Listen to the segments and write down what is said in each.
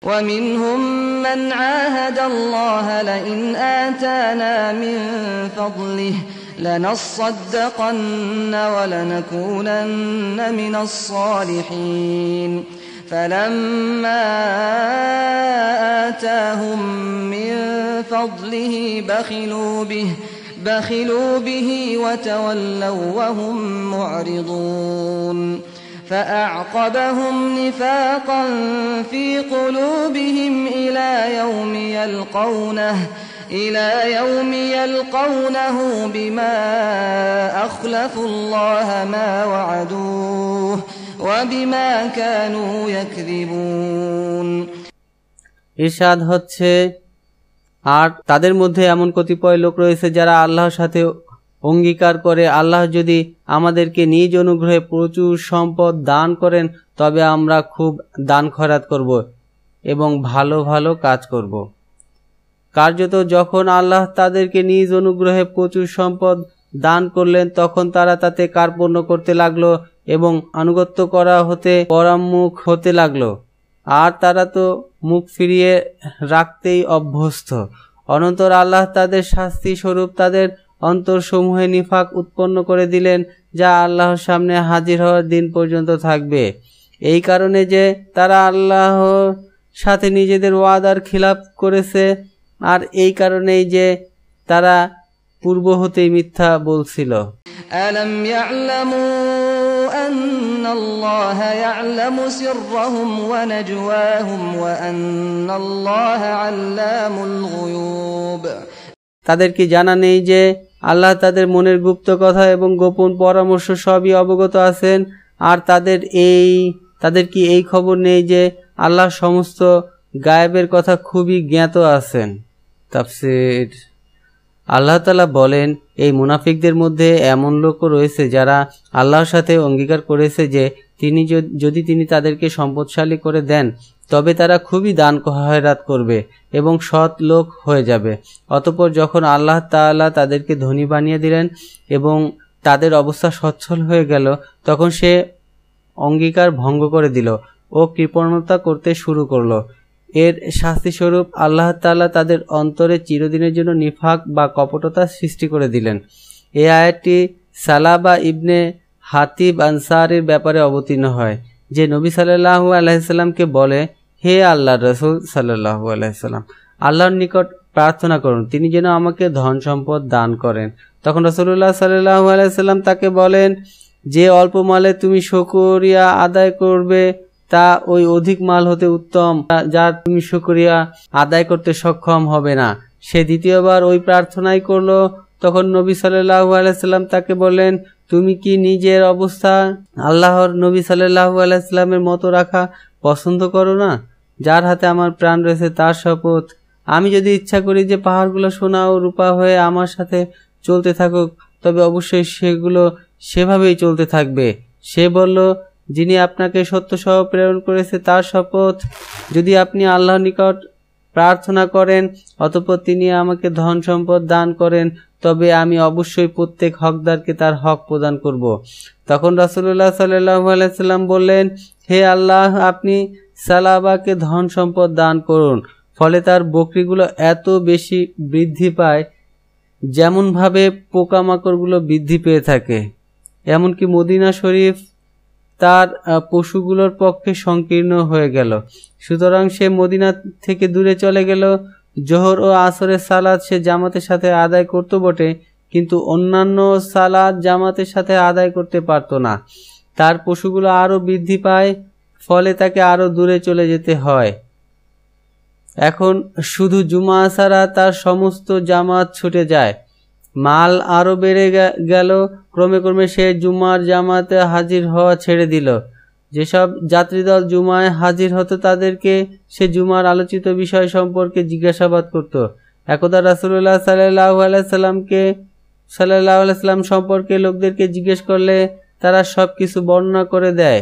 ومنهم من عاهد الله لئن آتانا من فضله لنصدقن ولنكونن من الصالحين فلما آتاهم من فضله بخلوا به وتولوا وهم معرضون فأعقبهم نفاقا في قلوبهم إلى يوم يلقونه بما أخلفوا الله ما وعدوه وبما كانوا يكذبون। ইরশাদ হচ্ছে, আর তাদের মধ্যে এমন কতিপয় লোক রয়েছে যারা আল্লাহর সাথে অঙ্গীকার করে, আল্লাহ যদি আমাদেরকে নিজ অনুগ্রহে প্রচুর সম্পদ দান করেন তবে আমরা খুব দান খয়রাত করব এবং ভালো ভালো কাজ করব। কার্যত যখন আল্লাহ তাদেরকে নিজ অনুগ্রহে প্রচুর সম্পদ দান করলেন তখন তারা তাতে কার্পণ্য করতে লাগলো এবং আনুগত্য করা হতে পরামুখ হতে লাগলো, আর তারা তো মুখ ফিরিয়ে রাখতেই অভ্যস্ত। অনন্তর আল্লাহ তাদের শাস্তি স্বরূপ তাদের অন্তরসমূহে নিফাক উৎপন্ন করে দিলেন, যা আল্লাহর সামনে হাজির হওয়ার দিন পর্যন্ত থাকবে। এই কারণে যে তারা আল্লাহর সাথে নিজেদের ওয়াদার খিলাফ করেছে, আর এই কারণেই যে তারা পূর্ব হতেই মিথ্যা বলছিল। আলাম ইয়ালামু আন্নাল্লাহা ইয়ালামু সিররাহুম ওয়া নাজওয়াহুম ওয়া আন্নাল্লাহা আল্লামুল গুয়ুব। তাদের কি জানা নেই যে আল্লাহ তাদের মনের গুপ্ত কথা এবং গোপন পরামর্শ সবই অবগত আছেন? আর তাদের কি এই খবর নেই যে আল্লাহ সমস্ত গায়েবের কথা খুবই জ্ঞাত আছেন? তাফসীর। আল্লাহ তাআলা বলেন, এই মুনাফিকদের মধ্যে এমন লোকও রয়েছে যারা আল্লাহর সাথে অঙ্গীকার করেছে যে যদি তিনি তাদেরকে সম্পদশালী করে দেন তবে তারা খুবই দান খয়রাত করবে এবং সৎ লোক হয়ে যাবে। অতঃপর যখন আল্লাহ তাআলা তাদেরকে ধনী বানিয়ে দিলেন এবং তাদের অবস্থা সচ্ছল হয়ে গেল, তখন সে অঙ্গীকার ভঙ্গ করে দিল ও কৃপণতা করতে শুরু করলো। এর শাস্তিস্বরূপ আল্লাহ তাআলা তাদের অন্তরে চিরদিনের জন্য নিফাক বা কপটতা সৃষ্টি করে দিলেন। এই আয়াতটি সালাবা ইবনে হাতিব আনসারীর ব্যাপারে অবতীর্ণ হয়, যে নবী সাল্লাল্লাহু আলাইহি সাল্লামকে বলে, হে আল্লাহর রাসূল সাল্লাল্লাহু আলাইহি সাল্লাম, আল্লাহর নিকট প্রার্থনা করুন তিনি যেন আমাকে ধন সম্পদ দান করেন। তখন রাসূলুল্লাহ সাল্লাল্লাহু আলাইহি সাল্লাম তাকে বলেন, যে অল্প মালে তুমি শুকরিয়া আদায় করবে তা ওই অধিক মাল হতে উত্তম যার তুমি শুকরিয়া আদায় করতে সক্ষম হবে না। সে দ্বিতীয়বার ওই প্রার্থনাই করলো। তখন নবী সাল্লাল্লাহু আলাইহি সাল্লাম তাকে বললেন, তুমি কি নিজের অবস্থা আল্লাহর নবী সাল্লাল্লাহু আলাইহি সাল্লামের মতো রাখা পছন্দ করো না? যার হাতে আমার প্রাণ রয়েছে তার শপথ, আমি যদি ইচ্ছা করি যে পাহাড়গুলো সোনা ও রূপা হয়ে আমার সাথে চলতে থাকুক তবে অবশ্যই সেগুলো সেভাবেই চলতে থাকবে। সে বলল, যিনি আপনাকে সত্য সহ প্রেরণ করেছে তার শপথ, যদি আপনি আল্লাহর নিকট প্রার্থনা করেন অতঃপর তিনি আমাকে ধন সম্পদ দান করেন তবে আমি অবশ্যই প্রত্যেক হকদারকে তার হক প্রদান করব। তখন রাসূলুল্লাহ সাল্লাল্লাহু আলাইহি সাল্লাম বললেন, হে আল্লাহ, আপনি সালাবাকে ধন সম্পদ দান করুন, ফলে তার বকরিগুলো এত বেশি বৃদ্ধি পায় যেমনভাবে পোকামাকড়গুলো বৃদ্ধি পেয়ে থাকে। এমনকি মদিনা শরীফ তার পশুগুলোর পক্ষে সংকীর্ণ হয়ে গেল। সুতরাং সে মদিনা থেকে দূরে চলে গেল। জোহর ও আসরের সালাত সে জামাতের সাথে আদায় করত বটে, কিন্তু অন্যান্য সালাত জামাতের সাথে আদায় করতে পারত না। তার পশুগুলো আরো বৃদ্ধি পায়, ফলে তাকে আরো দূরে চলে যেতে হয়। এখন শুধু জুমা ছাড়া তার সমস্ত জামাত ছুটে যায়। মাল আরো বেড়ে গেল। ক্রমে ক্রমে সে জুমার জামাতে হাজির হওয়া ছেড়ে দিল। যেসব যাত্রীদল জুমায় হাজির হতো তাদেরকে সে জুমার আলোচিত বিষয় সম্পর্কে জিজ্ঞাসাবাদ করত। একদা রাসূলুল্লাহ সাল্লাল্লাহু আলাইহি সাল্লাম সম্পর্কে লোকদেরকে জিজ্ঞেস করলে তারা সবকিছু বর্ণনা করে দেয়।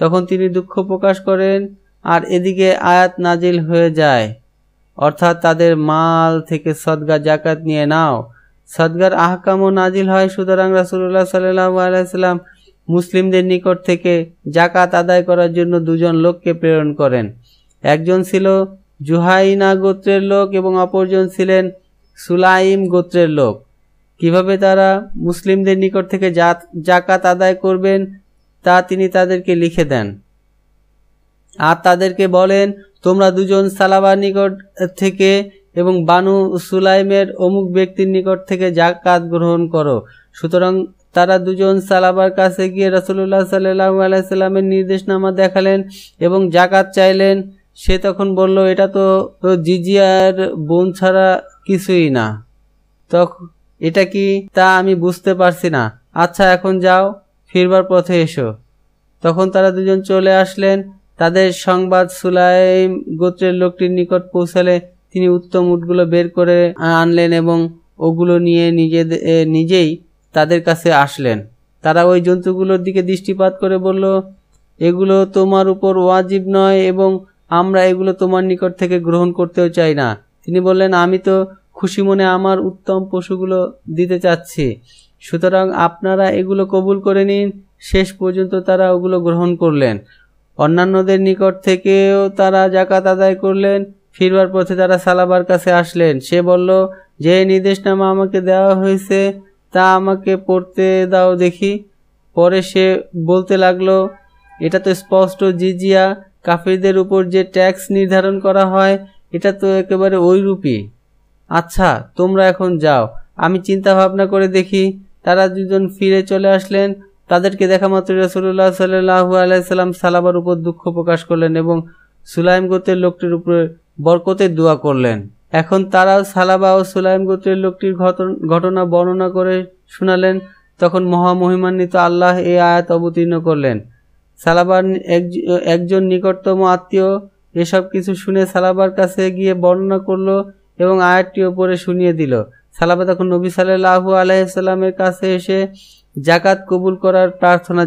তখন তিনি দুঃখ প্রকাশ করেন আর এদিকে আয়াত নাজিল হয়ে যায়, অর্থাৎ তাদের মাল থেকে সদকা জাকাত নিয়ে নাও। সদকার আহকামও নাজিল হয়। সুতরাং রাসূলুল্লাহ সাল্লাল্লাহু আলাইহি সাল্লাম মুসলিমদের নিকট থেকে জাকাত আদায় করার জন্য দুজন লোককে প্রেরণ করেন। একজন ছিল জুহাইনা গোত্রের লোক এবং অপরজন ছিলেন সুলাইম গোত্রের লোক। কিভাবে তারা মুসলিমদের নিকট থেকে জাকাত আদায় করবেন তা তিনি তাদেরকে লিখে দেন, আর তাদেরকে বলেন, তোমরা দুজন সালাবার নিকট থেকে এবং বানু সুলাইমের অমুক ব্যক্তির নিকট থেকে জাকাত গ্রহণ করো। সুতরাং তারা দুজন সালাবার কাছে গিয়ে রাসূলুল্লাহ সাল্লাল্লাহু আলাইহি সাল্লামের নির্দেশনামা দেখালেন এবং জাকাত চাইলেন। সে তখন বলল, এটা তো জিজিয়ার বোন ছাড়া কিছুই না, তখন এটা কি তা আমি বুঝতে পারছি না। আচ্ছা, এখন যাও, ফিরবার পথে এসো। তখন তারা দুজন চলে আসলেন। তাদের সংবাদ সুলাইম গোত্রের লোকটির নিকট পৌঁছালে তিনি উত্তম উটগুলো বের করে আনলেন এবং ওগুলো নিয়ে নিজেই তাদের কাছে আসলেন। তারা ওই জন্তুগুলোর দিকে দৃষ্টিপাত করে বলল, এগুলো তোমার উপর ওয়াজিব নয় এবং আমরা এগুলো তোমার নিকট থেকে গ্রহণ করতেও চাই না। তিনি বললেন, আমি তো খুশি মনে আমার উত্তম পশুগুলো দিতে চাচ্ছি, সুতরাং আপনারা এগুলো কবুল করে নিন। শেষ পর্যন্ত তারা ওগুলো গ্রহণ করলেন। অন্যান্যদের নিকট থেকেও তারা জাকাত আদায় করলেন। ফিরবার পথে তারা সালাবার কাছে আসলেন। সে বলল, যে নির্দেশনামা আমাকে দেওয়া হয়েছে তা আমাকে পড়তে দাও দেখি। পরে সে বলতে লাগলো, এটা তো স্পষ্ট জিজিয়া, কাফিরদের উপর যে ট্যাক্স নির্ধারণ করা হয় এটা তো একেবারে ওইরূপই। আচ্ছা, তোমরা এখন যাও, আমি চিন্তা ভাবনা করে দেখি। তারা দুজন ফিরে চলে আসলেন। তাদেরকে দেখা মাত্র রাসূলুল্লাহ সাল্লাল্লাহু আলাইহি সাল্লাম সালাবার উপর দুঃখ প্রকাশ করলেন এবং সুলাইম গোত্রের লোকটির উপর বরকতের দোয়া করলেন। এখন তারাও সালাবা ও সুলাইম গোত্রের লোকটির ঘটনা বর্ণনা করে শোনালেন। তখন মহামহিমান্বিত আল্লাহ এই আয়াত অবতীর্ণ করলেন। সালাবার একজন নিকটতম আত্মীয় এসব কিছু শুনে সালাবার কাছে গিয়ে বর্ণনা করলো এবং আয়াতটিও পড়ে শুনিয়ে দিল। সালাবা তখন নবী সাল্লাল্লাহু আলাইহি সাল্লামের কাছে এসে জাকাত কবুল করার প্রার্থনা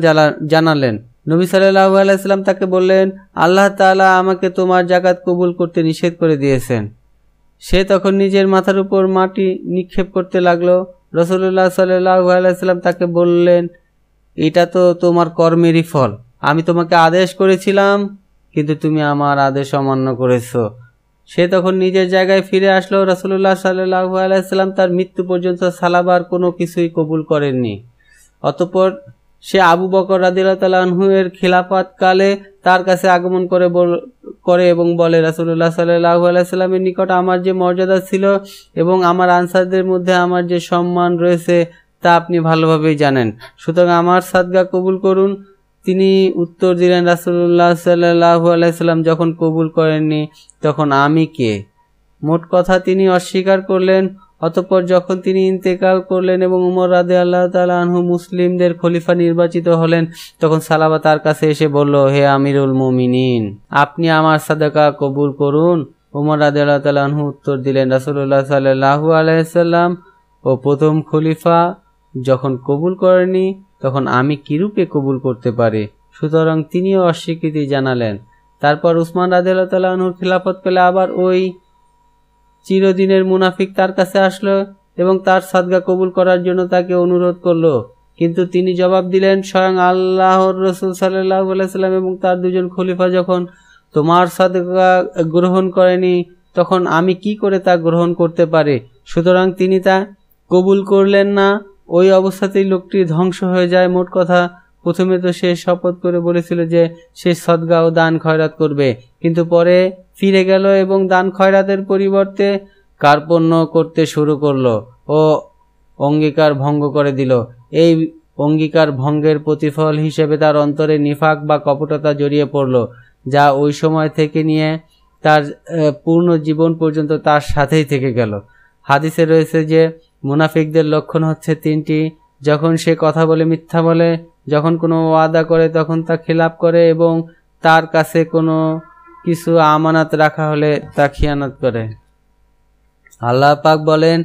জানালেন। নবী সাল্লাল্লাহু আলাইহি সাল্লাম তাকে বললেন, আল্লাহ তাআলা আমাকে তোমার জাকাত কবুল করতে নিষেধ করে দিয়েছেন। সে তখন নিজের মাথার উপর মাটি নিক্ষেপ করতে লাগলো। রাসূলুল্লাহ সাল্লাল্লাহু আলাইহি সাল্লাম তাকে বললেন, এটা তো তোমার কর্মেরই ফল। আমি তোমাকে আদেশ করেছিলাম, কিন্তু তুমি আমার আদেশ অমান্য করেছো। সে তখন নিজের জায়গায় ফিরে আসলো। রাসূলুল্লাহ সাল্লাল্লাহু আলাইহি সাল্লাম তার মৃত্যু পর্যন্ত সালাবার কোনো কিছুই কবুল করেননি। অতঃপর সে আবু বকর রাদিয়াল্লাহু তাআলা আনহু এর খিলাফত কালে তার কাছে আগমন করে এবং বলে, রাসূলুল্লাহ সাল্লাল্লাহু আলাইহি সাল্লামের নিকট আমার যে মর্যাদা ছিল এবং আমার আনসারদের মধ্যে আমার যে সম্মান রয়েছে তা আপনি ভালোভাবেই জানেন, সুতরাং আমার সাদকা কবুল করুন। তিনি উত্তর দিলেন, রাসূলুল্লাহ সাল্লাল্লাহু আলাইহি সাল্লাম যখন কবুল করেননি তখন আমি কে? মোট কথা তিনি অস্বীকার করলেন। অতঃপর যখন তিনি ইন্তেকাল করলেন এবং উমর রাদিয়াল্লাহু তাআলা আনহু মুসলিমদের খলিফা নির্বাচিত হলেন, তখন সালাবা তার কাছে এসে বলল, হে আমিরুল মুমিনিন, আপনি আমার সাদাকা কবুল করুন। উমর রাদিয়াল্লাহু তাআলা আনহু উত্তর দিলেন, রাসূলুল্লাহ সাল্লাল্লাহু আলাইহি সাল্লাম ও প্রথম খলিফা যখন কবুল করেনি তখন আমি কিরূপে কবুল করতে পারি? সুতরাং তিনিও অস্বীকৃতি জানালেন। তারপর উসমান রাদিয়াল্লাহু তাআলা আনহুর খিলাফত পেলে আবার ওই চিরদিনের মুনাফিক তার কাছে আসলো এবং তার সাদকা কবুল করার জন্য তাকে অনুরোধ করলো, কিন্তু তিনি জবাব দিলেন, স্বয়ং আল্লাহর রাসূল সাল্লাল্লাহু আলাইহি সাল্লাম এবং তার দুজন খলিফা যখন তোমার সাদকা গ্রহণ করেনি তখন আমি কি করে তা গ্রহণ করতে পারি? সুতরাং তিনি তা কবুল করলেন না। ওই অবস্থাতেই লোকটি ধ্বংস হয়ে যায়। মোট কথা, প্রথমে তো সে শপথ করে বলেছিল যে সে সদকা ও দান খয়রাত করবে, কিন্তু পরে ফিরে গেল এবং দান খয়রাতের পরিবর্তে কার্পণ্য করতে শুরু করলো ও অঙ্গীকার ভঙ্গ করে দিল। এই অঙ্গীকার ভঙ্গের প্রতিফল হিসেবে তার অন্তরে নিফাক বা কপটতা জড়িয়ে পড়ল, যা ওই সময় থেকে নিয়ে তার পূর্ণ জীবন পর্যন্ত তার সাথেই থেকে গেল। হাদিসে রয়েছে যে মুনাফিকদের লক্ষণ হচ্ছে তিনটি: যখন সে কথা বলে মিথ্যা বলে, যখন কোনো ওয়াদা করে তখন তা খিলাফ করে এবং তার কাছে কোনো কিছু আমানত রাখা হলে তা খিয়ানত করে। আল্লাহ পাক বলেন,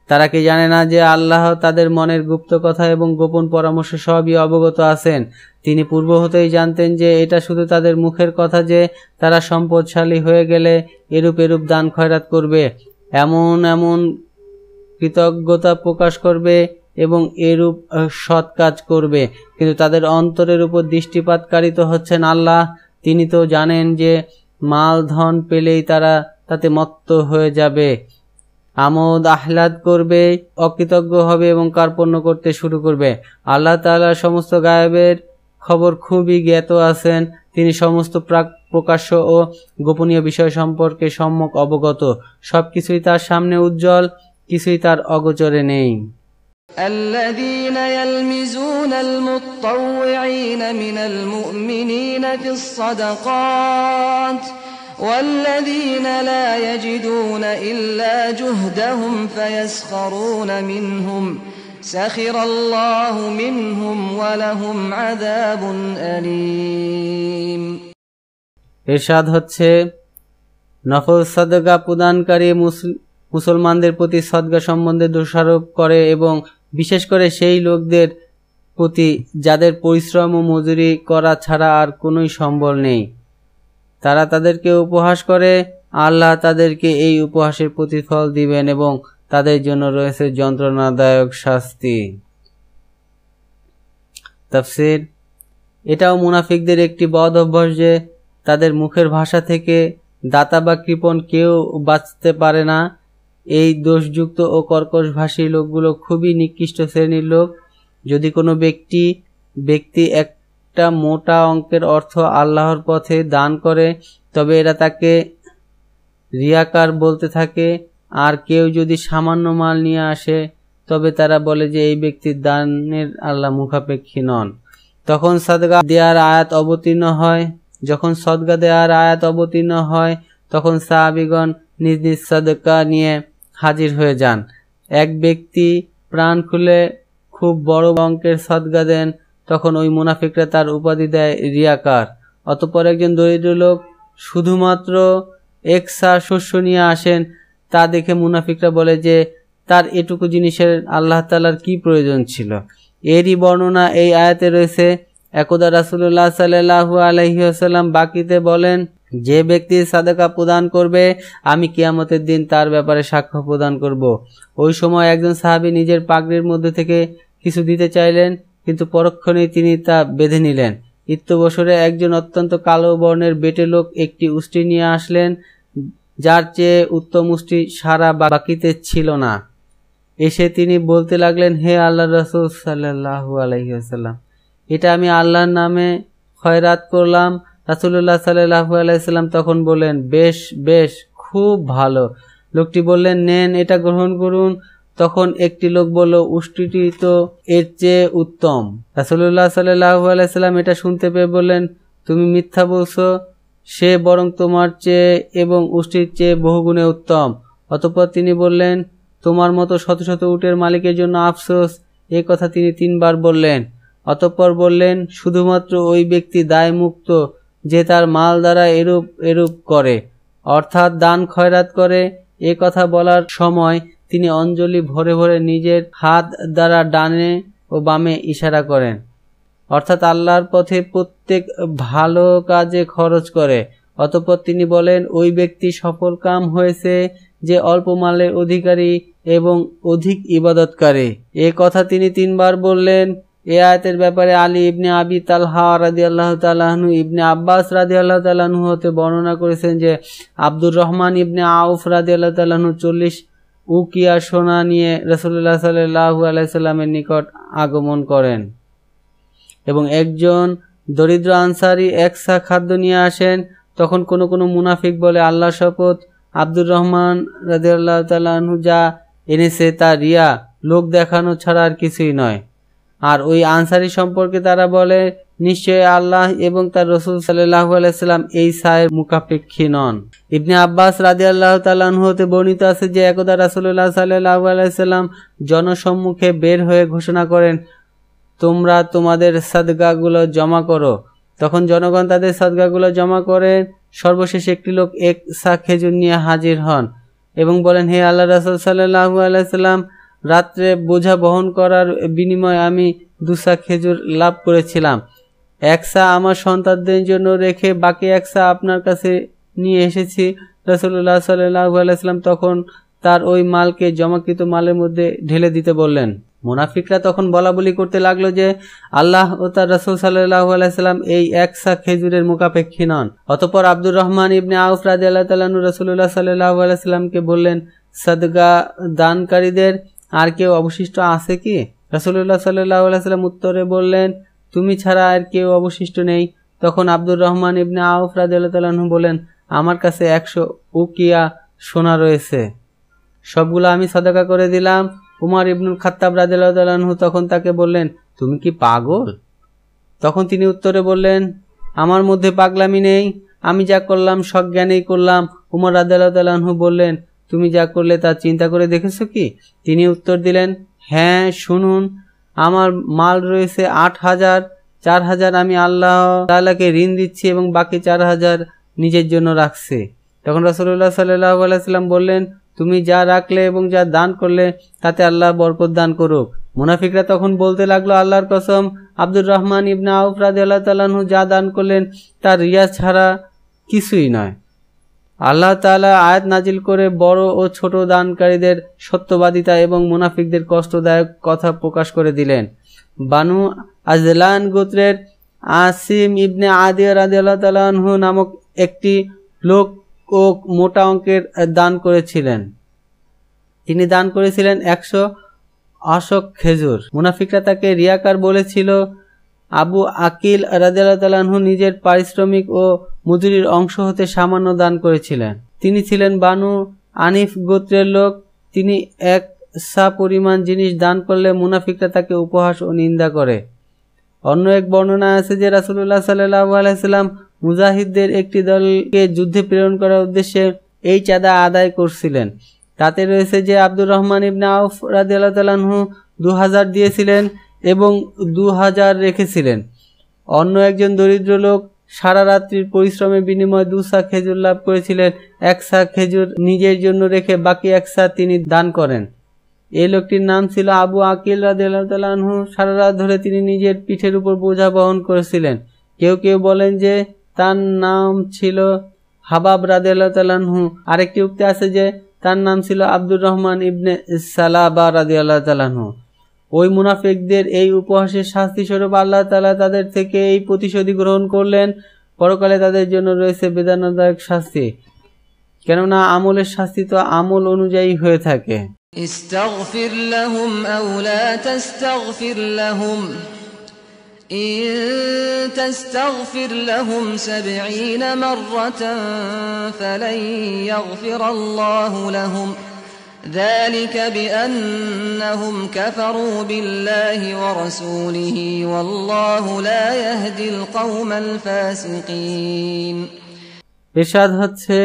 তারা কি জানে না যে আল্লাহ তাদের মনের গুপ্ত কথা এবং গোপন পরামর্শ সবই অবগত আছেন? তিনি পূর্ব হতেই জানতেন যে এটা শুধু তাদের মুখের কথা যে তারা সম্পদশালী হয়ে গেলে এরূপ এরূপ দান খয়রাত করবে, এমন এমন কৃতজ্ঞতা প্রকাশ করবে এবং এরূপ সৎ কাজ করবে, কিন্তু তাদের অন্তরের উপর দৃষ্টিপাতকারী তো হচ্ছেন আল্লাহ। তিনি তো জানেন যে মাল ধন পেলেই তারা তাতে মত্ত হয়ে যাবে, আমোদ আহ্লাদ করবে, অকৃতজ্ঞ হবে এবং কার্পণ্য করতে শুরু করবে। আল্লাহ তাআলা সমস্ত গায়েবের খবর খুবই জ্ঞাত আছেন। তিনি সমস্ত প্রকাশ্য ও গোপনীয় বিষয় সম্পর্কে সম্যক অবগত। সবকিছুই তার সামনে উজ্জ্বল, কিছুই তার অগোচরে নেই। الذين يلمزون المطوعين من المؤمنين في الصدقات والذين لا يجدون إلا جهدهم فيسخرون منهم سخر الله منهم ولهم عذاب أليم। ইরশাদ হচ্ছে, নফল সাদকা প্রদানকারী মুসলমানদের প্রতি সদকা সম্বন্ধে দোষারোপ করে এবং বিশেষ করে সেই লোকদের প্রতি যাদের পরিশ্রম ও মজুরি করা ছাড়া আর কোনোই সম্বল নেই। তারা তাদেরকে উপহাস করে, আল্লাহ তাদেরকে এই উপহাসের প্রতিফল দিবেন এবং তাদের জন্য রয়েছে যন্ত্রণাদায়ক শাস্তি। তাফসীর, এটাও মুনাফিকদের একটি বদ অভ্যাস যে তাদের মুখের ভাষা থেকে দাতা বা কৃপণ কেউ বাঁচতে পারে না। এই দোষযুক্ত ও কর্কশভাষী লোকগুলো খুবই নিকৃষ্ট শ্রেণীর লোক। যদি কোনো ব্যক্তি একটা মোটা অঙ্কের অর্থ আল্লাহর পথে দান করে তবে এরা তাকে রিয়াকার বলতে থাকে, আর কেউ যদি সামান্য মাল নিয়ে আসে তবে তারা বলে যে এই ব্যক্তির দানের আল্লাহ মুখাপেক্ষী নন। যখন সদকা দেওয়ার আয়াত অবতীর্ণ হয় তখন সাহাবীগণ নিজ নিজ সদকা নিয়ে হাজির হয়ে যান। এক ব্যক্তি প্রাণ খুলে খুব বড় অঙ্কের সদকা দেন, তখন ওই মুনাফিকরা তার উপাধি দেয় রিয়াকার। অতঃপর একজন দরিদ্র লোক শুধুমাত্র এক সা শস্য নিয়ে আসেন, তা দেখে মুনাফিকরা বলে যে তার এটুকু জিনিসের আল্লাহ তাআলার কি প্রয়োজন ছিল। এরই বর্ণনা এই আয়াতে রয়েছে। একদা রাসূলুল্লাহ সাল্লাল্লাহু আলাইহি ওয়াসাল্লাম বাকিতে বলেন, যে ব্যক্তি সাদাকা প্রদান করবে আমি কিয়ামতের দিন তার ব্যাপারে সাক্ষ্য প্রদান করব। ওই সময় একজন সাহাবী নিজের পাগড়ির মধ্যে থেকে কিছু দিতে চাইলেন, কিন্তু পরক্ষণেই তিনি তা বেঁধে নিলেন। ইত্যবসরে একজন অত্যন্ত কালো বর্ণের বেটে লোক একটি উষ্ট্রি নিয়ে আসলেন, যার চেয়ে উত্তম উষ্ট্রি সারা বাকিতে ছিল না। এসে তিনি বলতে লাগলেন, হে আল্লাহর রাসূল সাল্লাল্লাহু আলাইহি ওয়াসাল্লাম, এটা আমি আল্লাহর নামে খয়রাত করলাম। রাসূলুল্লাহ সাল্লাল্লাহু আলাইহি ওয়াসাল্লাম তখন বললেন, বেশ বেশ, খুব ভালো। লোকটি বললেন, নেন, এটা গ্রহণ করুন। তখন একটি লোক বলল, উষ্ট্রিটি তো এর চেয়ে উত্তম। রাসূলুল্লাহ সাল্লাল্লাহু আলাইহি ওয়াসাল্লাম এটা শুনতে পেয়ে বললেন, তুমি মিথ্যা বলছো, সে বরং তোমার চেয়ে এবং উষ্ট্রির চেয়ে বহুগুণে উত্তম। অতঃপর তিনি বললেন, তোমার মতো শত শত উটের মালিকের জন্য আফসোস। এই কথা তিনি 3 বার বললেন। অতঃপর বললেন, শুধুমাত্র ওই ব্যক্তি দায় মুক্ত যে তার মাল দ্বারা এরূপ করে, অর্থাৎ দান খয়রাত করে। এ কথা বলার সময় তিনি অঞ্জলি ভরে ভরে নিজের হাত দ্বারা ডানে ও বামে ইশারা করেন, অর্থাৎ আল্লাহর পথে প্রত্যেক ভালো কাজে খরচ করে। অতঃপর তিনি বলেন, ওই ব্যক্তি সফল কাম হয়েছে যে অল্প মালের অধিকারী এবং অধিক ইবাদতকারী। এ কথা তিনি 3 বার বললেন। এ আয়াতের ব্যাপারে আলী ইবনে আবি তালহা রাদিয়াল্লাহু তাআলা আনহু ইবনে আব্বাস রাদিয়াল্লাহু তাআলা আনহু হতে বর্ণনা করেছেন যে আব্দুর রহমান ইবনে আউফ রাদিয়াল্লাহু তাআলা আনহু 40 উকিয়া সোনা নিয়ে রাসূলুল্লাহ সাল্লাল্লাহু আলাইহি সাল্লামের নিকট আগমন করেন এবং একজন দরিদ্র আনসারী 1 সা খাদ্য নিয়ে আসেন। তখন কোনো মুনাফিক বলে, আল্লাহর শপথ, আব্দুর রহমান রাদিয়াল্লাহু তাআলা আনহু যা এনেছে তা রিয়া, লোক দেখানো ছাড়া আর কিছুই নয়। আর ওই আনসারী সম্পর্কে তারা বলে, নিশ্চয়ই আল্লাহ এবং তার রাসূল সাল্লাল্লাহু আলাইহি সাল্লাম এই সায়ের মুখাপেক্ষী নন। ইবনে আব্বাস রাদিয়াল্লাহু তাআলা আনহু হতে বর্ণিত আছে যে একদা রাসূলুল্লাহ সাল্লাল্লাহু আলাইহি সাল্লাম জনসম্মুখে বের হয়ে ঘোষণা করেন, তোমরা তোমাদের সাদগাগুলো জমা করো। তখন জনগণ তাদের সাদগাগুলো জমা করেন। সর্বশেষ একটি লোক 1 সা খেজুর নিয়ে হাজির হন এবং বলেন, হে আল্লাহর রাসূল সাল্লাল্লাহু আলাইহি সাল্লাম, রাত্রে বোঝা বহন করার বিনিময়ে আমি 2 সা খেজুর লাভ করেছিলাম। 1 সা আমার সন্তানদের জন্য রেখে বাকি 1 সা আপনার কাছে নিয়ে এসেছি। রাসূলুল্লাহ সাল্লাল্লাহু আলাইহি সাল্লাম তখন তার ওই মালকে জমাকৃত মালের মধ্যে ঢেলে দিতে বললেন। মুনাফিকরা তখন বলাবলি করতে লাগলো যে আল্লাহ ও তার রাসূল সাল্লাল্লাহু আলাইহি সাল্লাম এই এক সা খেজুরের মুখাপেক্ষী নন। অতঃপর আব্দুর রহমান ইবনে আউফ রাদিয়াল্লাহু তাআলা আনহু রাসূলুল্লাহ সাল্লাল্লাহু আলাইহি সাল্লামকে বললেন, সাদকা দানকারীদের আর কেউ অবশিষ্ট আছে কি? রাসূলুল্লাহ সাল্লাল্লাহু আলাইহি সাল্লাম উত্তরে বললেন, তুমি ছাড়া আর কেউ অবশিষ্ট নেই। তখন আব্দুর রহমান ইবনে আউফ রাদিয়াল্লাহু তাআলা আনহু বলেন, আমার কাছে 100 উকিয়া সোনা রয়েছে, সবগুলো আমি সাদাকা করে দিলাম। উমর ইবনুল খাত্তাব রাদিয়াল্লাহু তাআলা আনহু তখন তাকে বললেন, তুমি কি পাগল? তখন তিনি উত্তরে বললেন, আমার মধ্যে পাগলামি নেই, আমি যা করলাম সজ্ঞানেই করলাম। উমর রাদিয়াল্লাহু তাআলা আনহু বললেন, তুমি যা করলে তা চিন্তা করে দেখেছো কি? তিনি উত্তর দিলেন, হ্যাঁ, শুনুন, আমার মাল রয়েছে 8,000, 4,000 আমি আল্লাহ তাআলাকে ঋণ দিচ্ছি এবং বাকি 4,000 নিজের জন্য রাখছি। তখন রাসূলুল্লাহ সাল্লাল্লাহু আলাইহি সাল্লাম বললেন, তুমি যা রাখলে এবং যা দান করলে তাতে আল্লাহ বরকত দান করুক। মুনাফিকরা তখন বলতে লাগলো, আল্লাহর কসম, আব্দুর রহমান ইবনে আউফ রাদিয়াল্লাহু তাআলা আনহু যা দান করলেন তা রিয়া ছাড়া কিছুই নয়। আল্লাহ তাআলা আয়াত নাজিল করে বড় ও ছোট দানকারীদের সত্যবাদিতা এবং মুনাফিকদের কষ্টদায়ক কথা প্রকাশ করে দিলেন। বানু আজলান গোত্রের আসিম ইবনে আদি রাদিয়াল্লাহু তাআলা আনহু নামক একটি লোক ও মোটা অঙ্কের দান করেছিলেন। তিনি দান করেছিলেন 100 অশক খেজুর। মুনাফিকরা তাকে রিয়াকার বলেছিল। আবু আকিল রাদিয়াল্লাহু তাআলা আনহু নিজের পারিশ্রমিক ও মজুরির অংশ হতে সামান্য দান করেছিলেন। তিনি ছিলেন বানু আনিফ গোত্রের লোক। তিনি 1 সা পরিমাণ জিনিস দান করলে মুনাফিকরা তাকে উপহাস ও নিন্দা করে। অন্য এক বর্ণনা আছে যে রাসূলুল্লাহ সাল্লাল্লাহু আলাইহি সাল্লাম মুজাহিদদের একটি দলকে যুদ্ধে প্রেরণ করার উদ্দেশ্যে এই চাঁদা আদায় করছিলেন। তাতে রয়েছে যে আব্দুর রহমান ইবনে আউফ রাদিয়াল্লাহু তাআলা আনহু 2000 দিয়েছিলেন এবং 2000 রেখেছিলেন। অন্য একজন দরিদ্র লোক সারা রাত্রির পরিশ্রমের বিনিময়ে 2 সা খেজুর লাভ করেছিলেন। 1 সা খেজুর নিজের জন্য রেখে বাকি 1 সা তিনি দান করেন। এই লোকটির নাম ছিল আবু আকিল রাদিয়াল্লাহু তাআলা আনহু। সারা রাত ধরে তিনি নিজের পিঠের উপর বোঝা বহন করেছিলেন। কেউ কেউ বলেন যে তার নাম ছিল হাবাব রাদিয়াল্লাহু তাআলা আনহু। আরেকটি উক্তি আছে যে তার নাম ছিল আব্দুর রহমান ইবনে সালাবা রাদিয়াল্লাহু তাআলা আনহু। ওই মুনাফিকদের এই উপহাসের শাস্তি স্বরূপ আল্লাহ তাআলা তাদের থেকে এই প্রতিশোধ গ্রহণ করলেন। পরকালে তাদের জন্য রয়েছে বেদনাদায়ক শাস্তি, কেননা আমলের শাস্তি তো আমল অনুযায়ী হয়ে থাকে। ইস্তাগফির লাহুম আও লা তাস্তাগফির লাহুম ইন তাস্তাগফির লাহুম 70 মাররাতান ফালান ইয়াগফিরাল্লাহু লাহুম ذلك بأنهم كفروا بالله ورسوله والله لا يهدي القوم الفاسقين। ইরশাদ হচ্ছে,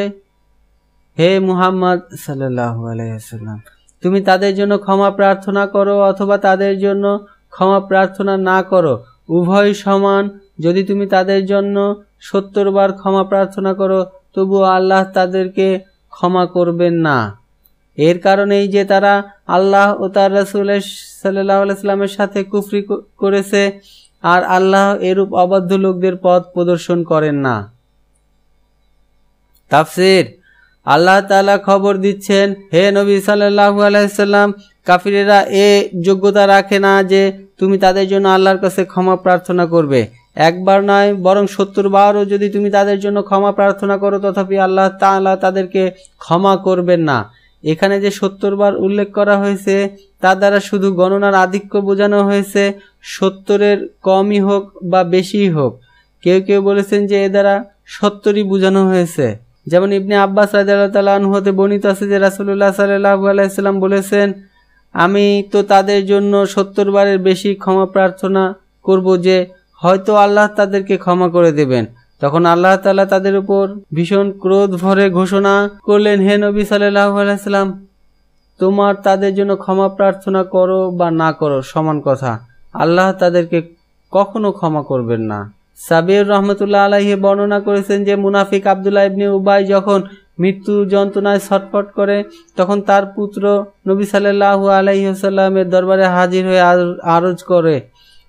হে মুহাম্মদ সাল্লাল্লাহু আলাইহি ওয়াসাল্লাম, তুমি তাদের জন্য ক্ষমা প্রার্থনা করো অথবা তাদের জন্য ক্ষমা প্রার্থনা না করো, উভয় সমান। যদি তুমি তাদের জন্য 70 বার ক্ষমা প্রার্থনা করো তবুও আল্লাহ তাদেরকে ক্ষমা করবেন না। এর কারণেই যে তারা আল্লাহ ও তার রাসূল সাল্লাল্লাহু আলাইহি ওয়াসাল্লামের সাথে কুফরি করেছে, আর আল্লাহ এরূপ অবাধ্য লোকদের পথ প্রদর্শন করেন না। তাফসীর, আল্লাহ তাআলা খবর দিচ্ছেন, হে নবী সাল্লাল্লাহু আলাইহি ওয়াসাল্লাম, কাফিরেরা এ যোগ্যতা রাখে না যে তুমি তাদের জন্য আল্লাহর কাছে ক্ষমা প্রার্থনা করবে। একবার নয় বরং 70 বারও যদি তুমি তাদের জন্য ক্ষমা প্রার্থনা করো তথাপি আল্লাহ তাআলা তাদেরকে ক্ষমা করবেন না। এখানে যে 70 বার উল্লেখ করা হয়েছে তার দ্বারা শুধু গণনার আধিক্য বোঝানো হয়েছে, 70-এর কমই হোক বা বেশিই হোক। কেউ কেউ বলেছেন যে এ দ্বারা 70ই বোঝানো হয়েছে। যেমন ইবনে আব্বাস রাদিয়াল্লাহু তাআলা আনহু হতে বর্ণিত আছে যে রাসূলুল্লাহ সাল্লাল্লাহু আলাইহি সাল্লাম বলেছেন, আমি তো তাদের জন্য 70 বারের বেশি ক্ষমা প্রার্থনা করব যে হয়তো আল্লাহ তাদেরকে ক্ষমা করে দেবেন। তখন আল্লাহ তাআলা তাদের উপর ভীষণ ক্রোধ ভরে ঘোষণা করলেন, হে নবী সাল্লাল্লাহু আলাইহি সাল্লাম, তোমার তাদের জন্য ক্ষমা প্রার্থনা করো বা না করো সমান কথা, আল্লাহ তাদেরকে কখনো ক্ষমা করবেন না। সাবির রহমতুল্লাহ আলাইহি বর্ণনা করেছেন যে মুনাফিক আব্দুল্লাহ ইবনে উবাই যখন মৃত্যু যন্ত্রণায় ছটফট করে তখন তার পুত্র নবী সাল্লাল্লাহু আলাইহি ওয়াসাল্লামের দরবারে হাজির হয়ে আরজ করে,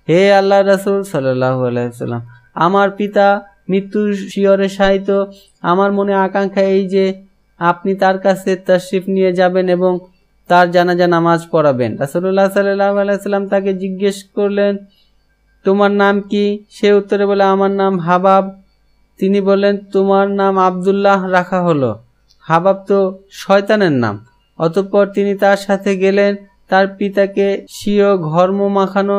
হে আল্লাহর রাসূল সাল্লাল্লাহু আলাইহি ওয়াসাল্লাম, আমার পিতা মৃত্যুর শিয়রে শায়িত। আমার মনে আকাঙ্ক্ষা এই যে আপনি তার কাছে তাশরিফ নিয়ে যাবেন এবং তার জানাজা নামাজ পড়াবেন। রাসূলুল্লাহ সাল্লাল্লাহু আলাইহি ওয়াসাল্লাম তাকে জিজ্ঞেস করলেন, তোমার নাম কি? সে উত্তরে বলে, আমার নাম হাবাব। তিনি বললেন, তোমার নাম আব্দুল্লাহ রাখা হলো, হাবাব তো শয়তানের নাম। অতঃপর তিনি তার সাথে গেলেন, তার পিতাকে স্বীয় ঘর্ম মাখানো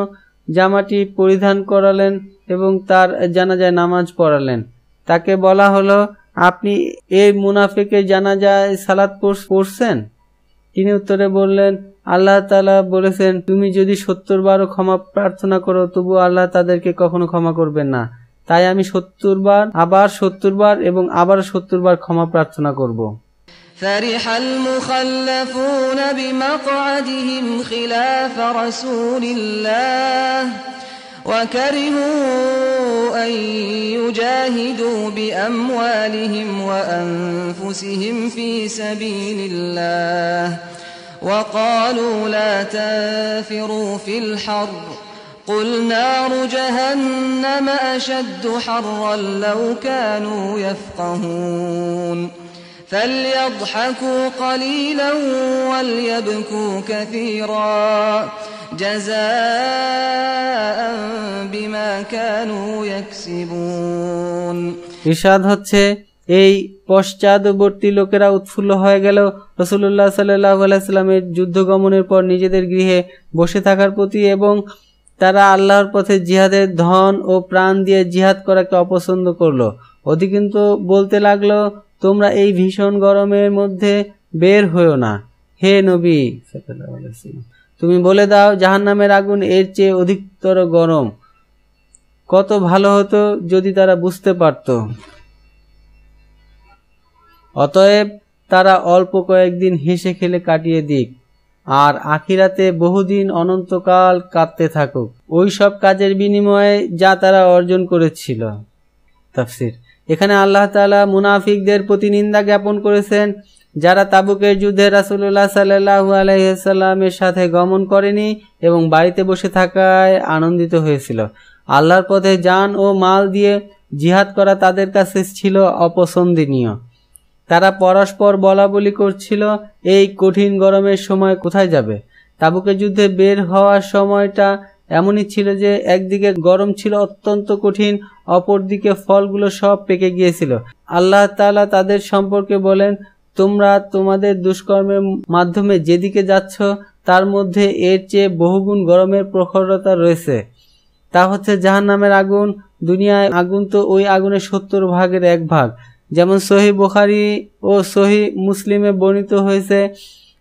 জামাটি পরিধান করালেন এবং তার জানাজায় নামাজ পড়ালেন। তাকে বলা হলো, আপনি এই মুনাফিকের জানাজায় সালাত পড়ছেন? তিনি উত্তরে বললেন, আল্লাহ তাআলা বলেছেন, তুমি যদি 70 বারও ক্ষমা প্রার্থনা করো তবু আল্লাহ তাদেরকে কখনো ক্ষমা করবেন না। তাই আমি 70 বার, আবার 70 বার এবং আবার 70 বার ক্ষমা প্রার্থনা করব। فرح المخلفون بمقعدهم خلاف رسول الله وكرهوا أن يجاهدوا بأموالهم وأنفسهم في سبيل الله وقالوا لا تنفروا في الحر قل نار جهنم أشد حرا لو كانوا يفقهون فليضحكوا قليلا وليبكوا كثيرا جزاء بما كانوا يكسبون। ইরশাদ হচ্ছে, এই পশ্চাদবর্তী লোকেরা উৎফুল্ল হয়ে গেল রাসূলুল্লাহ সাল্লাল্লাহু আলাইহি সাল্লামের যুদ্ধগমনের পর নিজেদের গৃহে বসে থাকার প্রতি, এবং তারা আল্লাহর পথে জিহাদের ধন ও প্রাণ দিয়ে জিহাদ করাকে অপছন্দ করলো। অধিকন্তু বলতে লাগলো, তোমরা এই ভীষণ গরমের মধ্যে বের হইও না। হে নবী সাল্লাল্লাহু আলাইহি ওয়াসাল্লাম, তুমি বলে দাও, জাহান্নামের আগুন এর চেয়ে অধিকতর গরম। কত ভালো হতো যদি তারা বুঝতে পারত। অতএব তারা অল্প কয়েকদিন হেসে খেলে কাটিয়ে দিক, আর আখিরাতে বহুদিন অনন্তকাল কাঁদতে থাকুক ওই সব কাজের বিনিময়ে যা তারা অর্জন করেছিল। তাফসীর। এখানে আল্লাহ তাআলা মুনাফিকদের প্রতি নিন্দা জ্ঞাপন করেছেন, যারা তাবুকের যুদ্ধে রাসূলুল্লাহ সাল্লাল্লাহু আলাইহি ওয়াসাল্লামের সাথে গমন করেনি এবং বাড়িতে বসে থাকায় আনন্দিত হয়েছিল। আল্লাহর পথে জান ও মাল দিয়ে জিহাদ করা তাদের কাছে ছিল অপছন্দনীয়। তারা পরস্পর বলাবলি করছিল, এই কঠিন গরমের সময় কোথায় যাবে? তাবুকের যুদ্ধে বের হওয়ার সময়টা এমনই ছিল যে একদিকে গরম ছিল অত্যন্ত কঠিন, অপরদিকে ফলগুলো সব পেকে গিয়েছিল। আল্লাহ তাআলা তাদের সম্পর্কে বলেন, তোমরা তোমাদের দুষ্কর্মের মাধ্যমে যেদিকে যাচ্ছ তার মধ্যে এর চেয়ে বহুগুণ গরমের প্রখরতা রয়েছে। তা হচ্ছে জাহান্নামের আগুন। দুনিয়ায় আগুন তো ওই আগুনের 70 ভাগের 1 ভাগ। যেমন সহিহ বুখারী ও সহিহ মুসলিমে বর্ণিত হয়েছে,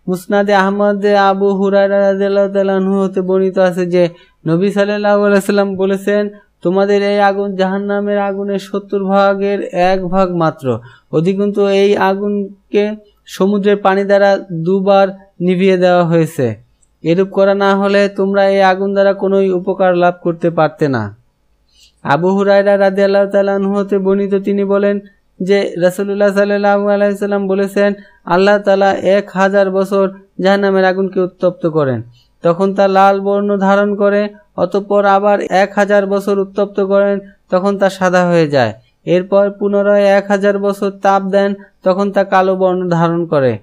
মুসনাদে আহমদে আবু হুরায়রা রাদিয়াল্লাহু তাআলা আনহু হতে বর্ণিত আছে যে নবী সাল্লাল্লাহু আলাইহি সাল্লাম বলেছেন, তোমাদের এই আগুন জাহান্নামের আগুনের 70 ভাগের 1 ভাগ মাত্র। অধিকন্তু এই আগুনকে সমুদ্রের পানি দ্বারা 2 বার নিভিয়ে দেওয়া হয়েছে। এরূপ করা না হলে তোমরা এই আগুন দ্বারা কোনো উপকার লাভ করতে পারতে না। আবু হুরায়রা রাদিয়াল্লাহু তাআলা আনহু হতে বর্ণিত, তিনি বলেন যে রাসূলুল্লাহ সাল্লাল্লাহু আলাইহি সাল্লাম বলেছেন, আল্লাহ তাআলা 1000 বছর জাহান্নামের আগুনকে উত্তপ্ত করেন, তখন তা লাল বর্ণ ধারণ করে। অতঃপর আবার 1000 বছর উত্তপ্ত করেন, তখন তা সাদা হয়ে যায়। এরপর পুনরায় 1000 বছর তাপ দেন, তখন তা কালো বর্ণ ধারণ করে,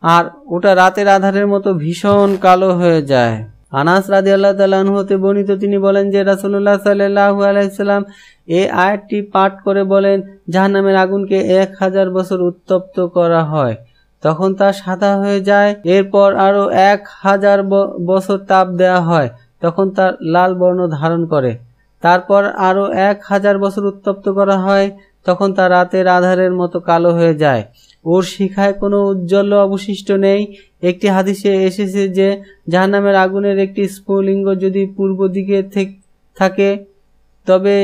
আর ওটা রাতের আধারের মতো ভীষণ কালো হয়ে যায়। আনাস রাদিয়াল্লাহু তাআলা আনহু হতে বর্ণিত, তিনি বলেন যে রাসূলুল্লাহ সাল্লাল্লাহু আলাইহি সাল্লাম এই আয়াতটি পাঠ করে বলেন, জাহান্নামের আগুনকে 1000 বছর উত্তপ্ত করা হয়, তখন তা সাদা হয়ে যায়। এরপর আরো 1000 বছর তাপ দেওয়া হয়, তখন তা লাল বর্ণ ধারণ করে। তারপর আরো 1000 বছর উত্তপ্ত করা হয়, তখন তা রাতের আধারের মতো কালো হয়ে যায়। ওর শিখায় কোনো উজ্জ্বল্য অবশিষ্ট নেই। একটি হাদিসে এসেছে যে জাহান্নামের আগুনের একটি স্ফুলিঙ্গ যদি পূর্ব দিকে থাকে তবে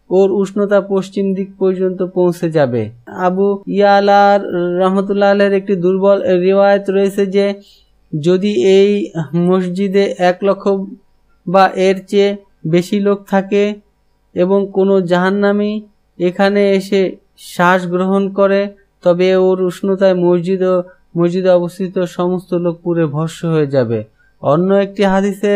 ওর উষ্ণতা পশ্চিম দিক পর্যন্ত পৌঁছে যাবে। আবু ইয়ালা রাহমাতুল্লাহ আলাইহির একটি দুর্বল রিওয়ায়াত রয়েছে যে যদি এই মসজিদে 1 লক্ষ বা এর চেয়ে বেশি লোক থাকে এবং কোনো জাহান্নামী এখানে এসে শ্বাস গ্রহণ করে, তবে ওর উষ্ণতায় মসজিদে অবস্থিত সমস্ত লোক পুড়ে ভস্ম হয়ে যাবে। অন্য একটি হাদিসে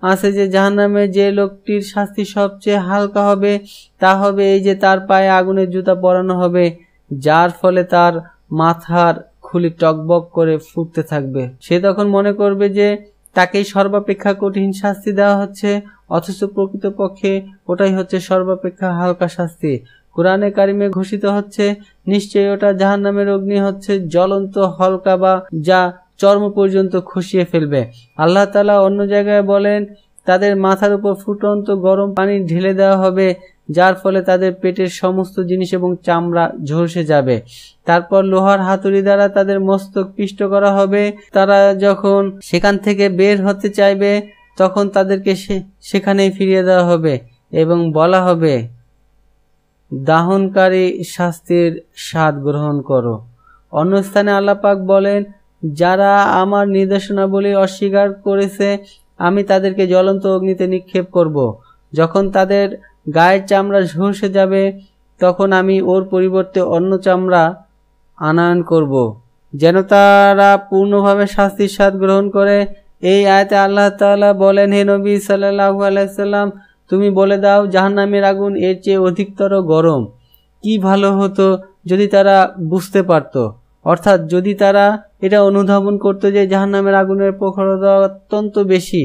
আছে যে জাহান্নামে যে লোকটির শাস্তি সবচেয়ে হালকা হবে তা হবে এই যে তার পায়ে আগুনের জুতা পরানো হবে, যার ফলে তার মাথার খুলি টকবক করে ফুটতে থাকবে। সে তখন মনে করবে যে তাকেই সর্বাপেক্ষা কঠিন শাস্তি দেওয়া হচ্ছে, অথচ প্রকৃতপক্ষে ওটাই হচ্ছে সর্বাপেক্ষা হালকা শাস্তি। কুরআনে কারিমে ঘোষিত হচ্ছে, নিশ্চয়ই ওটা জাহান্নামের অগ্নি হচ্ছে জ্বলন্ত হালকা বা যা চর্ম পর্যন্ত খসিয়ে ফেলবে। আল্লাহ তাআলা অন্য জায়গায় বলেন, তাদের মাথার উপর ফুটন্ত গরম পানি ঢেলে দেওয়া হবে, যার ফলে তাদের পেটের সমস্ত জিনিস এবং চামড়া ঝলসে যাবে। তারপর লোহার হাতুড়ি দ্বারা তাদের মস্তক পিষ্ট করা হবে। তারা যখন সেখান থেকে বের হতে চাইবে তখন তাদেরকে সেখানেই ফিরিয়ে দেওয়া হবে এবং বলা হবে, দাহনকারী শাস্তির স্বাদ গ্রহণ করো। অন্য স্থানে আল্লাহ পাক বলেন, যারা আমার নির্দেশনাবলী অস্বীকার করেছে আমি তাদেরকে জ্বলন্ত অগ্নিতে নিক্ষেপ করব। যখন তাদের গায়ের চামড়া ঝলসে যাবে তখন আমি ওর পরিবর্তে অন্য চামড়া আনয়ন করব, যেন তারা পূর্ণভাবে শাস্তির স্বাদ গ্রহণ করে। এই আয়াতে আল্লাহ তাআলা বলেন, হে নবী সাল্লাল্লাহু আলাইহি সাল্লাম, তুমি বলে দাও, জাহান্নামের আগুন এর চেয়ে অধিকতর গরম। কি ভালো হতো যদি তারা বুঝতে পারত, অর্থাৎ যদি তারা এটা অনুধাবন করত যে জাহান্নামের আগুনের প্রখরতা অত্যন্ত বেশি।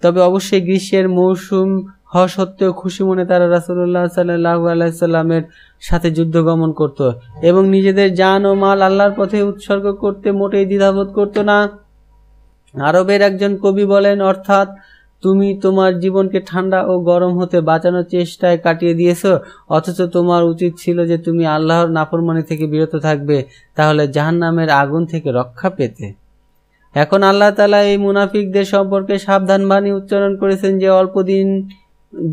তবে অবশ্যই গ্রীষ্মের মৌসুম হওয়া সত্ত্বেও খুশি মনে তারা রাসূলুল্লাহ সাল্লাল্লাহু আলাইহি সাল্লামের সাথে যুদ্ধ গমন করত এবং নিজেদের জান ও মাল আল্লাহর পথে উৎসর্গ করতে মোটেই দ্বিধাবোধ করত না। আরবের একজন কবি বলেন, অর্থাৎ তুমি তোমার জীবনকে ঠান্ডা ও গরম হতে বাঁচানোর চেষ্টায় কাটিয়ে দিয়েছো, অথচ তোমার উচিত ছিল যে তুমি আল্লাহর নাফরমানি থেকে বিরত থাকবে, তাহলে জাহান্নামের আগুন থেকে রক্ষা পেতে। এখন আল্লাহ তাআলা এই মুনাফিকদের সম্পর্কে সাবধান বাণী উচ্চারণ করেছেন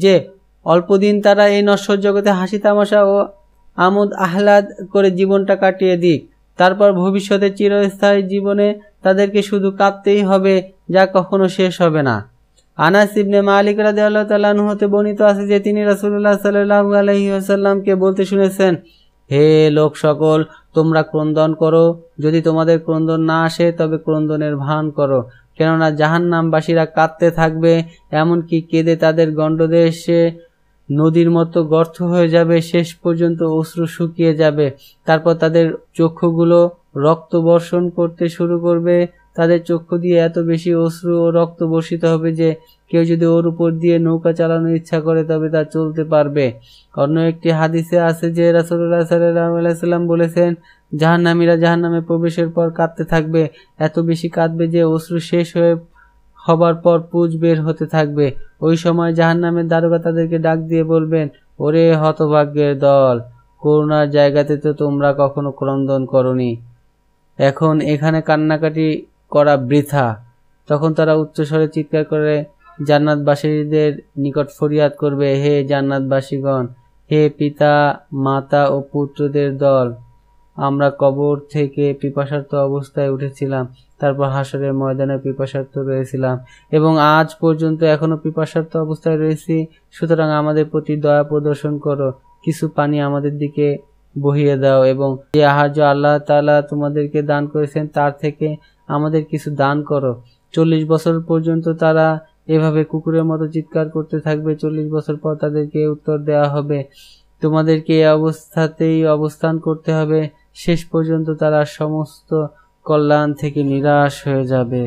যে অল্পদিন তারা এই নশ্বর জগতে হাসি তামাশা ও আমোদ আহ্লাদ করে জীবনটা কাটিয়ে দিক, তারপর ভবিষ্যতে চিরস্থায়ী জীবনে তাদেরকে শুধু কাঁদতেই হবে, যা কখনো শেষ হবে না। আনাস ইবনে মালিক রাদিয়াল্লাহু তাআলা আনহু হতে বর্ণিত আছে যে তিনি রাসূলুল্লাহ সাল্লাল্লাহু আলাইহি ওয়াসাল্লামকে বলতে শুনেছেন, হে লোক সকল, তোমরা ক্রন্দন করো, যদি তোমাদের ক্রন্দন না আসে তবে ক্রন্দনের ভান করো, কেননা জাহান্নামবাসীরা কাঁদতে থাকবে, এমনকি কেঁদে তাদের গণ্ডদেশে নদীর মতো গর্ত হয়ে যাবে, শেষ পর্যন্ত অশ্রু শুকিয়ে যাবে। তারপর তাদের চক্ষুগুলো রক্ত বর্ষণ করতে শুরু করবে, তাদের চক্ষু দিয়ে এত বেশি অশ্রু ও রক্ত বর্ষিত হবে যে কেউ যদি ওর উপর দিয়ে নৌকা চালানোর ইচ্ছা করে তবে তা চলতে পারবে। অন্য একটি হাদিসে আছে যে রাসূলুল্লাহ সাল্লাল্লাহু আলাইহি সাল্লাম বলেছেন, জাহান্নামীরা জাহান্নামে প্রবেশের পর কাঁদতে থাকবে, এত বেশি কাঁদবে যে অশ্রু শেষ হবার পর পুঁজ বের হতে থাকবে। ওই সময় জাহান্নামের দারোগা তাদেরকে ডাক দিয়ে বলবেন, ওরে হতভাগ্যের দল, করুণার জায়গাতে তো তোমরা কখনো ক্রন্দন করনি, এখন এখানে কান্নাকাটি করা বৃথা। তখন তারা উচ্চস্বরে চিৎকার করে জান্নাতবাসীদের নিকট ফরিয়াদ করবে, হে জান্নাতবাসীগণ, হে পিতা মাতা ও পুত্রদের দল, আমরা কবর থেকে পিপাসার্ত অবস্থায় উঠেছিলাম, তারপর হাসরের ময়দানে পিপাসার্ত রয়েছিলাম এবং আজ পর্যন্ত এখনো পিপাসার্ত অবস্থায় রয়েছি। সুতরাং আমাদের প্রতি দয়া প্রদর্শন করো, কিছু পানি আমাদের দিকে বহিয়ে দাও এবং যে আহার্য আল্লাহ তাআলা তোমাদেরকে দান করেছেন তার থেকে আমাদের কিছু দান করো। 40 বছর পর্যন্ত তারা এভাবে কুকুরের মতো চিৎকার করতে থাকবে। 40 বছর পর তাদেরকে উত্তর দেওয়া হবে, তোমাদেরকে এই অবস্থাতেই অবস্থান করতে হবে। শেষ পর্যন্ত তারা সমস্ত কল্যাণ থেকে নিরাশ হয়ে যাবে।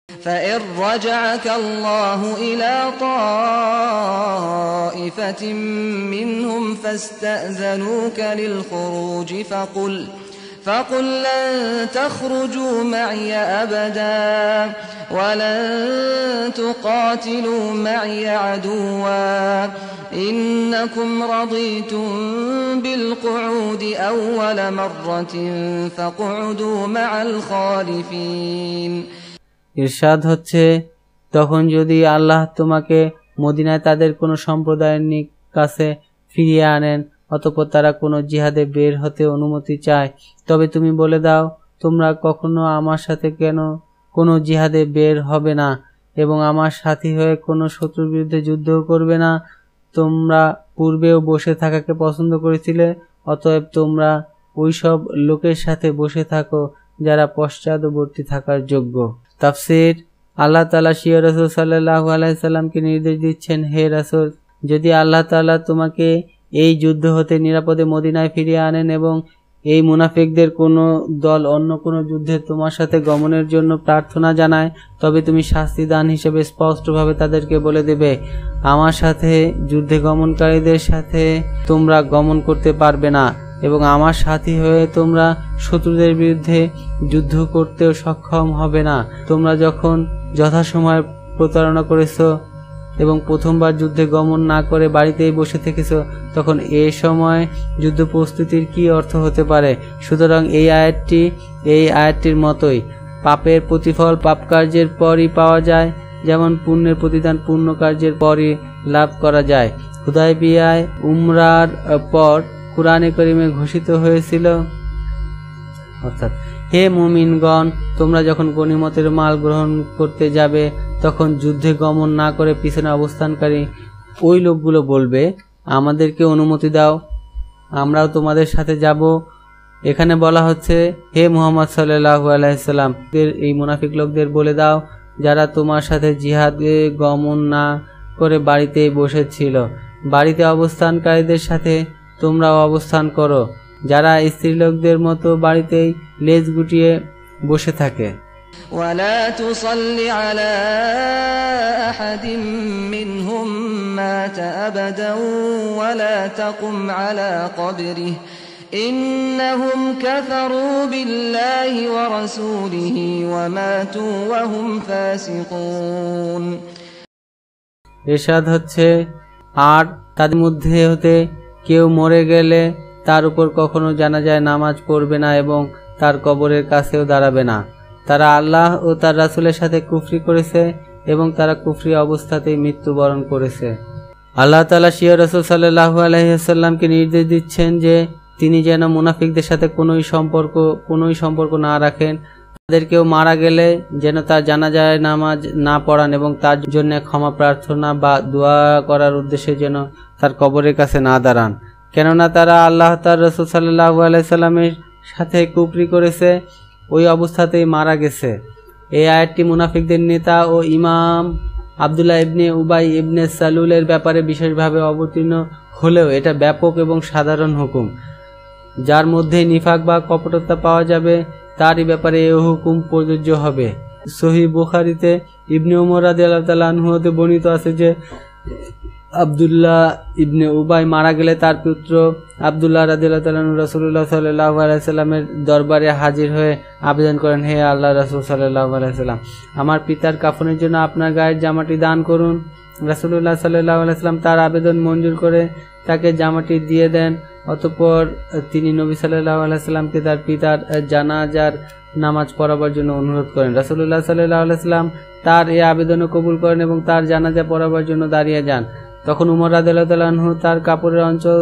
فَإِن رَّجَعَكَ اللَّهُ إِلَى طَائِفَةٍ مِّنْهُمْ فَاسْتَأْذَنُوكَ لِلْخُرُوجِ فَقُل لَّن تَخْرُجُوا مَعِيَ أَبَدًا وَلَن تُقَاتِلُوا مَعِيَ عَدُوًّا إِنَّكُمْ رَضِيتُم بِالْقُعُودِ أَوَّلَ مَرَّةٍ فَاقْعُدُوا مَعَ الْخَالِفِينَ। ইরশাদ হচ্ছে, তখন যদি আল্লাহ তোমাকে মদিনায় তাদের কোনো সম্প্রদায়ের কাছে ফিরিয়ে আনেন, অতঃপর তারা কোনো জিহাদে বের হতে অনুমতি চায়, তবে তুমি বলে দাও, তোমরা কখনো আমার সাথে কোনো জিহাদে বের হবে না এবং আমার সাথী হয়ে কোনো শত্রুর বিরুদ্ধে যুদ্ধও করবে না। তোমরা পূর্বেও বসে থাকাকে পছন্দ করেছিলে, অতএব তোমরা ওই সব লোকের সাথে বসে থাকো যারা পশ্চাদবর্তী থাকার যোগ্য। তাফসীর, আল্লাহ তাআলা স্বীয় রাসূল সাল্লাল্লাহু আলাইহি সাল্লামকে নির্দেশ দিচ্ছেন, হে রাসূল, যদি আল্লাহ তাআলা তোমাকে এই যুদ্ধ হতে নিরাপদে মদিনায় ফিরিয়ে আনেন এবং এই মুনাফিকদের কোনো দল অন্য কোনো যুদ্ধে তোমার সাথে গমনের জন্য প্রার্থনা জানায়, তবে তুমি শাস্তি দান হিসেবে স্পষ্টভাবে তাদেরকে বলে দেবে, আমার সাথে যুদ্ধে গমনকারীদের সাথে তোমরা গমন করতে পারবে না এবং আমার সাথী হয়ে তোমরা শত্রুদের বিরুদ্ধে যুদ্ধ করতেও সক্ষম হবে না। তোমরা যখন যথাসময়ে প্রতারণা করেছো এবং প্রথমবার যুদ্ধে গমন না করে বাড়িতেই বসে থেকেছো, তখন এ সময় যুদ্ধ প্রস্তুতির কি অর্থ হতে পারে? সুতরাং এই আয়াতটির মতোই পাপের প্রতিফল পাপ কার্যের পরই পাওয়া যায়, যেমন পুণ্যের প্রতিদান পুণ্য কার্যের পরই লাভ করা যায়। হুদায়বিয়ায় উমরার পর কুরআনে কারীমে ঘোষিত হয়েছিল, অর্থাৎ হে মুমিনগণ, তোমরা যখন গনিমতের মাল গ্রহণ করতে যাবে তখন যুদ্ধে গমন না করে পিছনে অবস্থানকারী ওই লোকগুলো বলবে, আমাদেরকে অনুমতি দাও, আমরাও তোমাদের সাথে যাব। এখানে বলা হচ্ছে, হে মুহাম্মদ সাল্লাল্লাহু আলাইহি সাল্লাম, এই মুনাফিক লোকদের বলে দাও যারা তোমার সাথে জিহাদে গমন না করে বাড়িতেই বসেছিল, বাড়িতে অবস্থানকারীদের সাথে তোমরাও অবস্থান করো, যারা স্ত্রীলোকদের মতো বাড়িতেই লেজ গুটিয়ে বসে থাকে। ولا تصل على أحد منهم مات أبدا ولا تقم على قبره إنهم كفروا بالله ورسوله وماتوا وهم فاسقون। ইরশাদ হচ্ছে, আর তাদের মধ্যে হতে কেউ মরে গেলে তার উপর কখনো জানাজায় নামাজ পড়বে না এবং তার কবরের কাছেও দাঁড়াবে না। তারা আল্লাহ ও তার রাসূলের সাথে কুফরি করেছে এবং তারা কুফরি অবস্থাতেই মৃত্যুবরণ করেছে। আল্লাহ তাআলা স্বীয় রাসূল সাল্লাল্লাহু আলাইহি ওয়াসাল্লামকে নির্দেশ দিচ্ছেন যে তিনি যেন মুনাফিকদের সাথে কোনোই সম্পর্ক না রাখেন, তাদেরকেও মারা গেলে যেন তার জানাজায় নামাজ না পড়ান এবং তার জন্য ক্ষমা প্রার্থনা বা দোয়া করার উদ্দেশ্যে যেন তার কবরের কাছে না দাঁড়ান, কেননা তারা আল্লাহ তার রাসূল সাল্লাল্লাহু আলাইহি সাল্লামের সাথে কুফরি করেছে, ওই অবস্থাতেই মারা গেছে। এই আয়াতটি মুনাফিকদের নেতা ও ইমাম আব্দুল্লাহ ইবনে উবাই ইবনে সালুলের ব্যাপারে বিশেষভাবে অবতীর্ণ হলেও এটা ব্যাপক এবং সাধারণ হুকুম। যার মধ্যে নিফাক বা কপটতা পাওয়া যাবে তারই ব্যাপারে এই হুকুম প্রযোজ্য হবে। সহিহ বুখারীতে ইবনে উমর রাদিয়াল্লাহু তাআলা আনহু হতে বর্ণিত আছে যে আব্দুল্লাহ ইবনে উবাই মারা গেলে তার পুত্র আব্দুল্লাহ রাদিয়াল্লাহু তাআলা রাসূলুল্লাহ সাল্লাল্লাহু আলাইহি সাল্লামের দরবারে হাজির হয়ে আবেদন করেন, হে আল্লাহ রাসূল সাল্লাল্লাহু আলাইহি সাল্লাম, আমার পিতার কাফনের জন্য আপনার গায়ের জামাটি দান করুন। রাসূলুল্লাহ সাল্লাল্লাহু আলাইহি সাল্লাম তার আবেদন মঞ্জুর করে তাকে জামাটি দিয়ে দেন। অতঃপর তিনি নবী সাল্লাল্লাহু আলাইহি সাল্লামকে তার পিতার জানাজার নামাজ পড়াবার জন্য অনুরোধ করেন। রাসূলুল্লাহ সাল্লাল্লাহু আলাইহি সাল্লাম তার এই আবেদনও কবুল করেন এবং তার জানাজা পড়াবার জন্য দাঁড়িয়ে যান। তখন উমর রাদিয়াল্লাহু তাআলা আনহু তার কাপড়ের অঞ্চল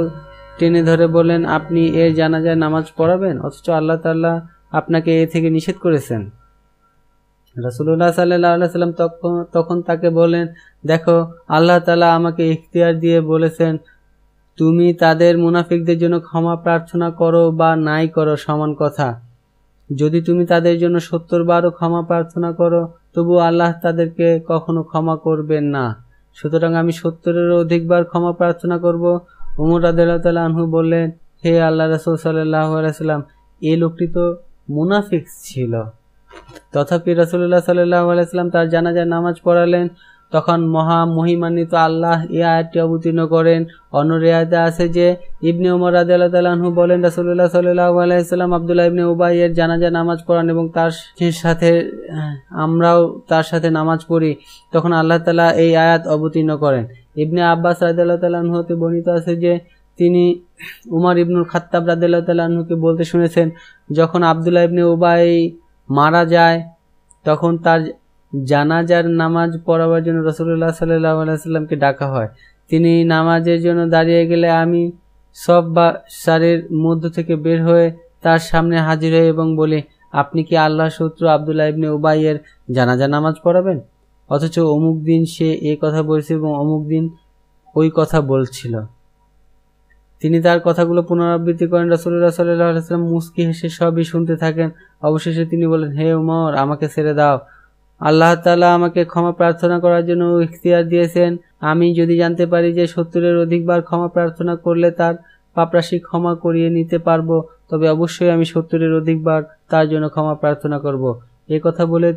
টেনে ধরে বলেন, আপনি এর জানাজায় নামাজ পড়াবেন, অথচ আল্লাহ তাআলা আপনাকে এ থেকে নিষেধ করেছেন। রাসূলুল্লাহ সাল্লাল্লাহু আলাইহি সাল্লাম তখন তাকে বলেন, দেখো, আল্লাহ তাআলা আমাকে ইখতিয়ার দিয়ে বলেছেন, তুমি তাদের মুনাফিকদের জন্য ক্ষমা প্রার্থনা করো বা নাই করো সমান কথা। যদি তুমি তাদের জন্য 70 বারও ক্ষমা প্রার্থনা করো, তবু আল্লাহ তাদেরকে কখনো ক্ষমা করবেন না। সুতরাং আমি 70-এরও অধিকবার ক্ষমা প্রার্থনা করব। উমর রাদিয়াল্লাহু তাআলা আনহু বললেন, হে আল্লাহ রাসূল সাল্লাল্লাহু আলাইহি সাল্লাম, এই লোকটি তো মুনাফিক ছিল। তথাপি রাসূলুল্লাহ সাল্লাল্লাহু আলাইহি সাল্লাম তার জানাজায় নামাজ পড়ালেন। তখন মহা মহিমান্বিত আল্লাহ এই আয়াতটি অবতীর্ণ করেন। অন্য রিওয়ায়েতে আছে যে ইবনে উমর রাদিয়াল্লাহু তাআলা আনহু বলেন, রাসূলুল্লাহ সাল্লাল্লাহু আলাইহি সাল্লাম আব্দুল্লাহ ইবনে উবাই এর জানাজায় নামাজ পড়ান এবং তার সাথে আমরাও তার সাথে নামাজ পড়ি। তখন আল্লাহ তাআলা এই আয়াত অবতীর্ণ করেন। ইবনে আব্বাস রাদিয়াল্লাহু তাআলা আনহু হতে বর্ণিত আছে যে তিনি উমর ইবনুল খাত্তাব রাদিয়াল্লাহু তাআলা আনহুকে বলতে শুনেছেন, যখন আব্দুল্লাহ ইবনে উবাই মারা যায় তখন তার জানাজার নামাজ পড়াবার জন্য রাসূলুল্লাহ সাল্লাল্লাহু আলাইহি সাল্লামকে ডাকা হয়। তিনি নামাজের জন্য দাঁড়িয়ে গেলে আমি সব বা সারির মধ্য থেকে বের হয়ে তার সামনে হাজির হই এবং বলি, আপনি কি আল্লাহর শত্রু আব্দুল্লাহ ইবনে উবাই এর জানাজা নামাজ পড়াবেন? অথচ অমুক দিন সে এই কথা বলছে এবং অমুক দিন ওই কথা বলছিল। তিনি তার কথাগুলো পুনরাবৃত্তি করেন। রাসূলুল্লাহ সাল্লাল্লাহু আলাইহি সাল্লাম মুস্কি হেসে সবই শুনতে থাকেন। অবশেষে তিনি বলেন, হে উমর, আমাকে ছেড়ে দাও। আল্লাহ তাআলা আমাকে ক্ষমা প্রার্থনা করার জন্য ইখতিয়ার দিয়েছেন। আমি যদি জানতে পারি যে 70-এর অধিকবার ক্ষমা প্রার্থনা করলে তার পাপরাশি ক্ষমা করিয়ে নিতে পারবো, তবে অবশ্যই আমি 70-এর অধিকবার তার জন্য ক্ষমা প্রার্থনা করব। এই কথা বলে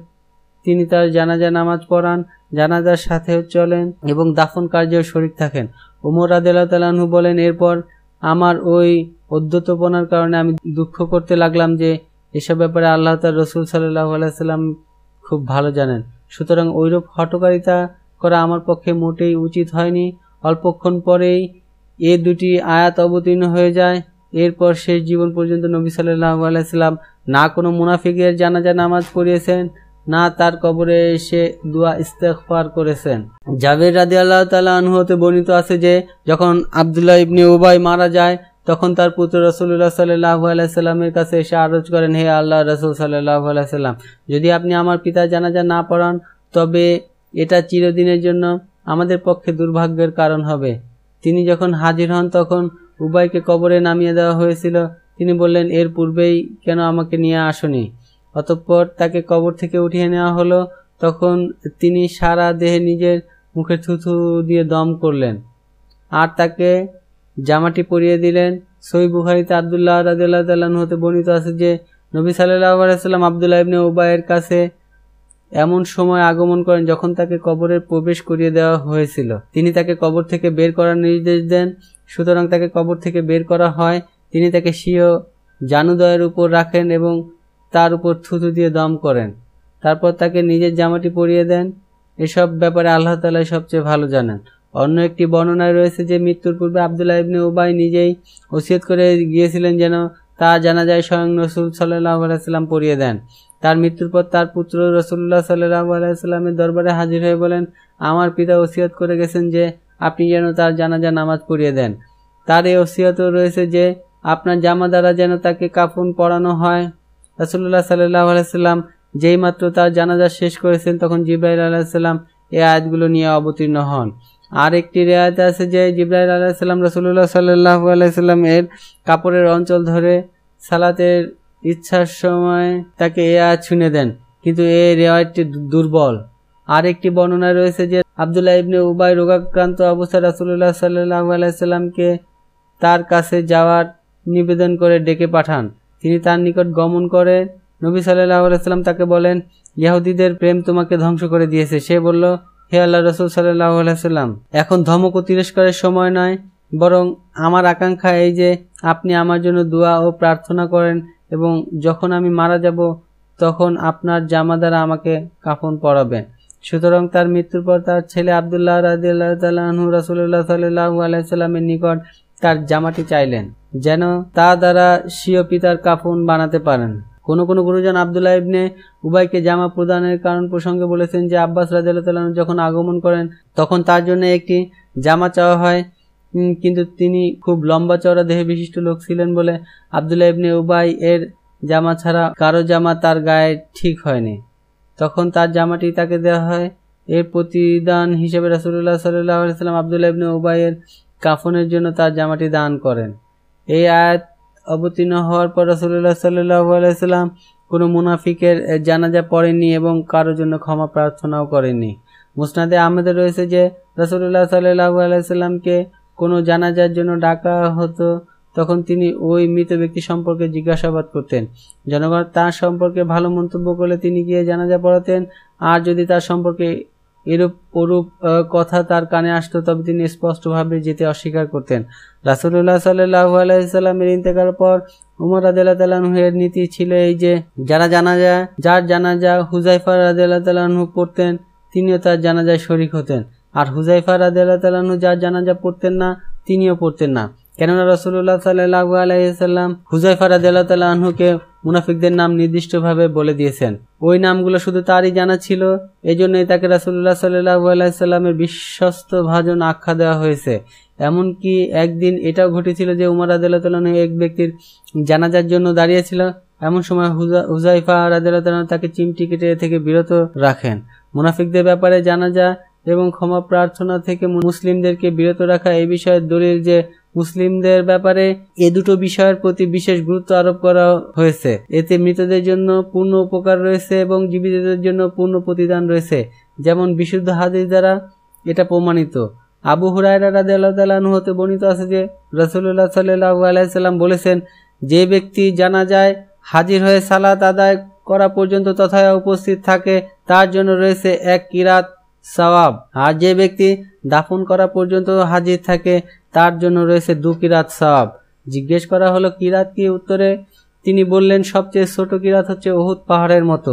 তিনি তার জানাজা নামাজ পড়ান, জানাজার সাথেও চলেন এবং দাফন কার্যেও শরীক থাকেন। ওমর রাদিয়াল্লাহু তাআলা আনহু বলেন, এরপর আমার ওই অদ্যতপনার কারণে আমি দুঃখ করতে লাগলাম যে এসব ব্যাপারে আল্লাহ তার রসুল সাল্লাল্লাহু আলাইহি ওয়াসাল্লাম খুব ভালো জানেন। সুতরাং ওইরূপ হঠকারিতা করা আমার পক্ষে মোটেই উচিত হয়নি। অল্পক্ষণ পরেই এ দুটি আয়াত অবতীর্ণ হয়ে যায়। এরপর শেষ জীবন পর্যন্ত নবী সাল্লাল্লাহু আলাইহি ওয়াসাল্লাম না কোনো মুনাফিকের জানাজা নামাজ পড়িয়েছেন, না তার কবরে এসে দোয়া ইস্তেগফার করেছেন। জাবের রাদিয়াল্লাহু তাআলা আনহু হতে বর্ণিত আছে যে যখন আব্দুল্লাহ ইবনে উবাই মারা যায় তখন তার পুত্র রাসূলুল্লাহ সাল্লাল্লাহু আলাইহি সাল্লামের কাছে এসে আরজ করেন, হে আল্লাহর রাসূল সাল্লাল্লাহু আলাইহি সাল্লাম, যদি আপনি আমার পিতার জানাজা না পড়ান তবে এটা চিরদিনের জন্য আমাদের পক্ষে দুর্ভাগ্যের কারণ হবে। তিনি যখন হাজির হন তখন উবাইকে কবরে নামিয়ে দেওয়া হয়েছিল। তিনি বললেন, এর পূর্বেই কেন আমাকে নিয়ে আসনি? অতঃপর তাকে কবর থেকে উঠিয়ে নেওয়া হলো। তখন তিনি সারা দেহে নিজের মুখে থুথু দিয়ে দম করলেন আর তাকে জামাটি পরিয়ে দিলেন। সহিহ বুখারীতে আব্দুল্লাহ রাদিয়াল্লাহু তাআলা আনহু হতে বর্ণিত আছে যে নবী সাল্লাল্লাহু আলাইহি ওয়াসাল্লাম আব্দুল্লাহ ইবনে উবাইয়ের কাছে এমন সময় আগমন করেন যখন তাকে কবরে প্রবেশ করিয়ে দেওয়া হয়েছিল। তিনি তাকে কবর থেকে বের করার নির্দেশ দেন। সুতরাং তাকে কবর থেকে বের করা হয়। তিনি তাকে স্বীয় জানুদয়ের উপর রাখেন এবং তার উপর থুথু দিয়ে দম করেন। তারপর তাকে নিজের জামাটি পরিয়ে দেন। এসব ব্যাপারে আল্লাহ তাআলা সবচেয়ে ভালো জানেন। অন্য একটি বর্ণনায় রয়েছে যে মৃত্যুর পূর্বে আব্দুল্লাহ ইবনে উবাই নিজেই ওসিয়ত করে গিয়েছিলেন যেন তার জানাজায় স্বয়ং রাসূল সাল্লাল্লাহু আলাইহি ওয়াসাল্লাম পরিয়ে দেন। তার মৃত্যুর পর তার পুত্র রাসূলুল্লাহ সাল্লাল্লাহু আলাইহি ওয়াসাল্লামের দরবারে হাজির হয়ে বলেন, আমার পিতা ওসিয়ত করে গেছেন যে আপনি যেন তার জানাজা নামাজ পড়িয়ে দেন। তার এই ওসিয়তও রয়েছে যে আপনার জামা দ্বারা যেন তাকে কাফন পরানো হয়। রাসূলুল্লাহ সাল্লাল্লাহু আলাইহি ওয়াসাল্লাম যেই মাত্র তার জানাজা শেষ করেছেন তখন জিবরাইল আলাইহিস সালাম এই আয়াতগুলো নিয়ে অবতীর্ণ হন। আর একটি রিওয়ায়েতে আছে যে জিবরাইল আলাইহিস সালাম রাসূলুল্লাহ সাল্লাল্লাহু আলাইহি ওয়াসাল্লাম এর কাপড়ের অঞ্চল ধরে সালাতের ইচ্ছার সময় তাকে এই আয়াত শুনে দেন, কিন্তু এই রিওয়ায়াতটি দুর্বল। আর একটি বর্ণনা রয়েছে যে আব্দুল্লাহ ইবনে উবাই রোগাক্রান্ত অবস্থায় রাসূলুল্লাহ সাল্লাল্লাহু আলাইহি ওয়াসাল্লামকে তার কাছে যাওয়ার নিবেদন করে ডেকে পাঠান। তিনি তার নিকট গমন করে নবী সাল্লাল্লাহু আলাইহি ওয়াসাল্লাম তাকে বলেন, ইহুদীদের প্রেম তোমাকে ধ্বংস করে দিয়েছে। সে বলল, হে আল্লাহর রাসূল সাল্লাল্লাহু আলাইহি ওয়াসাল্লাম, এখন ধমক ও তিরস্কারের সময় নয়, বরং আমার আকাঙ্ক্ষা এই যে আপনি আমার জন্য দোয়া ও প্রার্থনা করেন এবং যখন আমি মারা যাব তখন আপনার জামা দ্বারা আমাকে কাফন পরাবেন। সুতরাং তার মৃত্যুর পর তার ছেলে আব্দুল্লাহ রাদিয়াল্লাহু তাআলা আনহু রাসূলুল্লাহ সাল্লাল্লাহু আলাইহি ওয়াসাল্লামের নিকট তার জামাটি চাইলেন যেন তা দ্বারা স্বীয় পিতার কাফন বানাতে পারেন। কোন কোন গুরুজন আব্দুল্লাহ ইবনে উবাইকে জামা প্রদানের কারণ প্রসঙ্গে বলেছেন যে আব্বাস রাদিয়াল্লাহু তাআলা যখন আগমন করেন তখন তার জন্য একটি জামা চাওয়া হয়, কিন্তু তিনি খুব লম্বা চওড়া দেহে বিশিষ্ট লোক ছিলেন বলে আব্দুল্লাহ ইবনে উবাই এর জামা ছাড়া কারো জামা তার গায়ে ঠিক হয়নি। তখন তার জামাটি তাকে দেওয়া হয়। এর প্রতিদান হিসেবে রাসূলুল্লাহ সাল্লাল্লাহু আলাইহি ওয়াসাল্লাম আব্দুল্লাহ ইবনে উবাইয়ের কাফনের জন্য তার জামাটি দান করেন। এই আয়াত অবতীর্ণ হওয়ার পর রাসূলুল্লাহ সাল্লাল্লাহু আলাইহি ওয়াসাল্লাম কোনো মুনাফিকের জানাজা পড়েননি এবং কারোর জন্য ক্ষমা প্রার্থনাও করেননি। মুসনাদে আহমদে রয়েছে যে রাসূলুল্লাহ সাল্লাল্লাহু আলাইহি ওয়াসাল্লামকে কোনো জানাজার জন্য ডাকা হতো তখন তিনি ওই মৃত ব্যক্তি সম্পর্কে জিজ্ঞাসাবাদ করতেন। জনগণ তার সম্পর্কে ভালো মন্তব্য করলে তিনি গিয়ে জানাজা পড়াতেন, আর যদি তার সম্পর্কে এরূপ ওরূপ কথা তার কানে আসতো তবে তিনি স্পষ্টভাবে যেতে অস্বীকার করতেন। রাসূলুল্লাহ সাল্লাল্লাহু আলাইহি ওয়াসাল্লামের ইন্তেকালের পর উমর রাদিয়াল্লাহু তাআলা আনহু এর নীতি ছিল এই যে যার জানাজা হুযায়ফা রাদিয়াল্লাহু তাআলা আনহু পড়তেন তিনিও তার জানাজায় শরীক হতেন, আর হুযায়ফা রাদিয়াল্লাহু তাআলা আনহু যার জানাজা পড়তেন না তিনিও পড়তেন না। কেননা রাসূলুল্লাহ সাল্লাল্লাহু আলাইহি ওয়াসাল্লাম হুযায়ফা রাদিয়াল্লাহু তাআলা আনহুকে মুনাফিকদের নাম নির্দিষ্টভাবে বলে দিয়েছেন। ওই নামগুলো শুধু তারই জানা ছিল, এজন্যই তাকে রাসূলুল্লাহ সাল্লাল্লাহু আলাইহি ওয়াসাল্লামের বিশ্বস্ত ভাজন আখ্যা দেওয়া হয়েছে। এমনকি একদিন এটাও ঘটেছিল যে উমর রাদিয়াল্লাহু তাআলা আনহু এক ব্যক্তির জানাজার জন্য দাঁড়িয়েছিল। এমন সময় হুযায়ফা রাদিয়াল্লাহু তাআলা তাকে চিমটি কেটে থেকে বিরত রাখেন। মুনাফিকদের ব্যাপারে জানাজা এবং ক্ষমা প্রার্থনা থেকে মুসলিমদেরকে বিরত রাখা এই বিষয়ের দলিল যে মুসলিমদের ব্যাপারে এ দুটো বিষয়ের প্রতি বিশেষ গুরুত্ব আরোপ করা হয়েছে। এতে মৃতদের জন্য পূর্ণ উপকার রয়েছে এবং জীবিতদের জন্য পূর্ণ প্রতিদান রয়েছে, যেমন বিশুদ্ধ হাদিস দ্বারা এটা প্রমাণিত। আবু হুরায়রা রাদিয়াল্লাহু তাআলা আনহু হতে বর্ণিত আছে যে রাসূলুল্লাহ সাল্লাল্লাহু আলাইহি সাল্লাম বলেছেন, যে ব্যক্তি জানাজায় হাজির হয়ে সালাত আদায় করা পর্যন্ত তথায় উপস্থিত থাকে তার জন্য রয়েছে 1 কিরাত সওয়াব, আর যে ব্যক্তি দাফন করা পর্যন্ত হাজির থাকে তার জন্য রয়েছে 2 কিরাত সওয়াব। জিজ্ঞেস করা হলো কিরাত কি? উত্তরে তিনি বললেন, সবচেয়ে ছোট কিরাত হচ্ছে উহুদ পাহাড়ের মতো।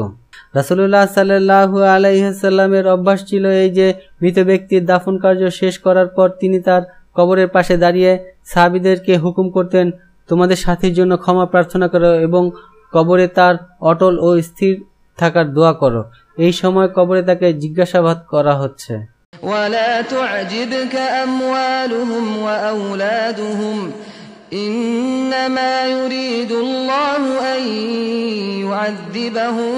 রাসূলুল্লাহ সাল্লাল্লাহু আলাইহি সাল্লামের অভ্যাস ছিল এই যে মৃত ব্যক্তির দাফন কার্য শেষ করার পর তিনি তার কবরের পাশে দাঁড়িয়ে সাহাবীদেরকে হুকুম করতেন, তোমাদের সাথীর জন্য ক্ষমা প্রার্থনা করো এবং কবরে তার অটল ও স্থির থাকার দোয়া করো। এই সময় কবরে তাকে জিজ্ঞাসাবাদ করা হচ্ছে। ওয়ালা তু'জিবকা আমওয়ালুহুম ওয়া আওলাদুহুম ইন্নামা ইউরিদুল্লাহু আন ইউ'আযযিবাহুম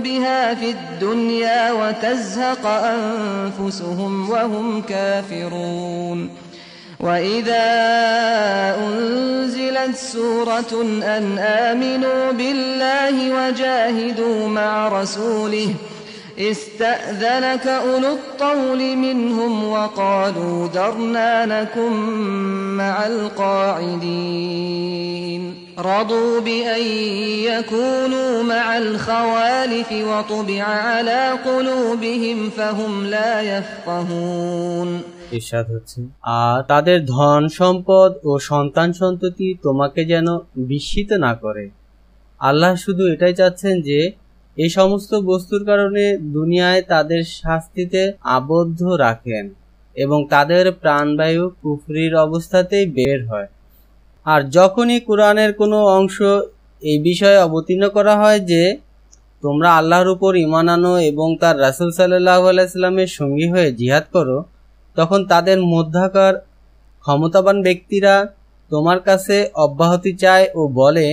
বিহা ফিদ দুনিয়া ওয়া তাযহাকা আনফুসুহুম ওয়া হুম কাফিরুন। وَإِذَا أُنْزِلَتْ سُورَةٌ أَنْ آمِنُوا بِاللَّهِ وَجَاهِدُوا مَعَ رَسُولِهِ اسْتَأْذَنَكَ أُولُو الطَّوْلِ مِنْهُمْ وَقَالُوا ذَرْنَا نَكُنْ مَعَ الْقَاعِدِينَ رَضُوا بِأَنْ يَكُونُوا مَعَ الْخَوَالِفِ وَطُبِعَ عَلَى قُلُوبِهِمْ فَهُمْ لَا يَفْقَهُونَ। ইরশাদ হচ্ছে, আর তাদের ধন সম্পদ ও সন্তান সন্ততি তোমাকে যেন বিস্মিত না করে। আল্লাহ শুধু এটাই চাচ্ছেন যে এই সমস্ত বস্তুর কারণে দুনিয়ায় তাদের শাস্তিতে আবদ্ধ রাখেন এবং তাদের প্রাণবায়ু কুফরির অবস্থাতেই বের হয়। আর যখনই কোরআনের কোনো অংশ এই বিষয়ে অবতীর্ণ করা হয় যে তোমরা আল্লাহর উপর ঈমান আনো এবং তার রাসূল সাল্লাল্লাহু আলাইহি সাল্লামের সঙ্গী হয়ে জিহাদ করো, তখন তাদের মধ্যাকার ক্ষমতাবান ব্যক্তিরা তোমার কাছে অব্যাহতি চায় ও বলে,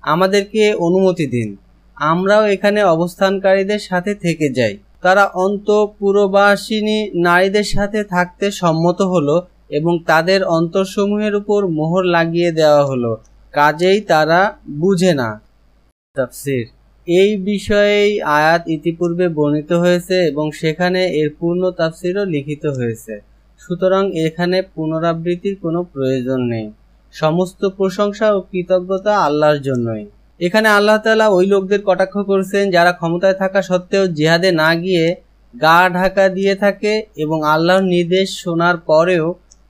আমাদেরকে অনুমতি দিন, আমরাও এখানে অবস্থানকারীদের সাথে থেকে যাই। তারা অন্তঃপুরবাসিনী নারীদের সাথে থাকতে সম্মত হলো এবং তাদের অন্তরসমূহের উপর মোহর লাগিয়ে দেওয়া হলো, কাজেই তারা বুঝে না। তাফসীর। এই বিষয়েই আয়াত ইতিপূর্বে বর্ণিত হয়েছে এবং সেখানে এর পূর্ণ তাফসীরও লিখিত হয়েছে, সুতরাং এখানে পুনরাবৃত্তির কোনো প্রয়োজন নেই। সমস্ত প্রশংসা ও কৃতজ্ঞতা আল্লাহর জন্যই। এখানে আল্লাহ তাআলা ওই লোকদের কটাক্ষ করছেন যারা ক্ষমতায় থাকা সত্ত্বেও জিহাদে না গিয়ে গা ঢাকা দিয়ে থাকে এবং আল্লাহর নির্দেশ শোনার পরেও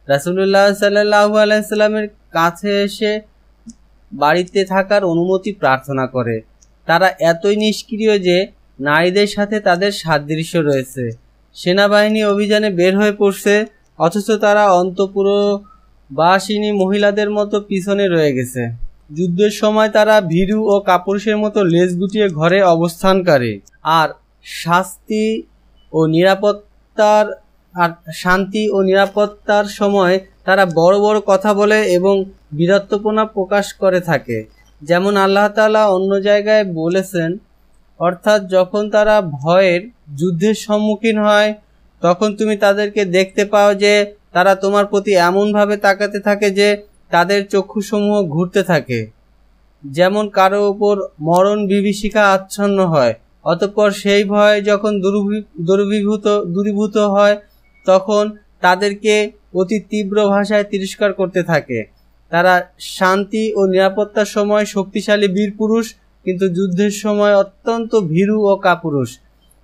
রাসূলুল্লাহ সাল্লাল্লাহু আলাইহি সাল্লামের কাছে এসে বাড়িতে থাকার অনুমতি প্রার্থনা করে। তারা এতই নিষ্ক্রিয় যে নারীদের সাথে তাদের সাদৃশ্য রয়েছে। সেনাবাহিনী অভিযানে বের হয়ে পড়ছে অথচ তারা অন্তঃপুরবাসিনী মহিলাদের মতো পিছনে রয়ে গেছে। যুদ্ধের সময় তারা ভীরু ও কাপুরুষের মতো লেজ গুটিয়ে ঘরে অবস্থানকারী। আর শান্তি ও নিরাপত্তার সময় তারা বড় বড় কথা বলে এবং বীরত্বপনা প্রকাশ করে থাকে। যেমন আল্লাহ তাআলা অন্য জায়গায় বলেছেন, অর্থাৎ যখন তারা ভয়ের যুদ্ধের সম্মুখীন হয় তখন তুমি তাদেরকে দেখতে পাও যে তারা তোমার প্রতি এমনভাবে তাকাতে থাকে যে তাদের চক্ষুসমূহ ঘুরতে থাকে, যেমন কারো উপর মরণ বিভীষিকা আচ্ছন্ন হয়। অতঃপর সেই ভয় যখন দূরীভূত হয় তখন তাদেরকে অতি তীব্র ভাষায় তিরস্কার করতে থাকে। তারা শান্তি ও নিরাপত্তার সময় শক্তিশালী বীর পুরুষ, কিন্তু যুদ্ধের সময় অত্যন্ত ভীরু ও কাপুরুষ।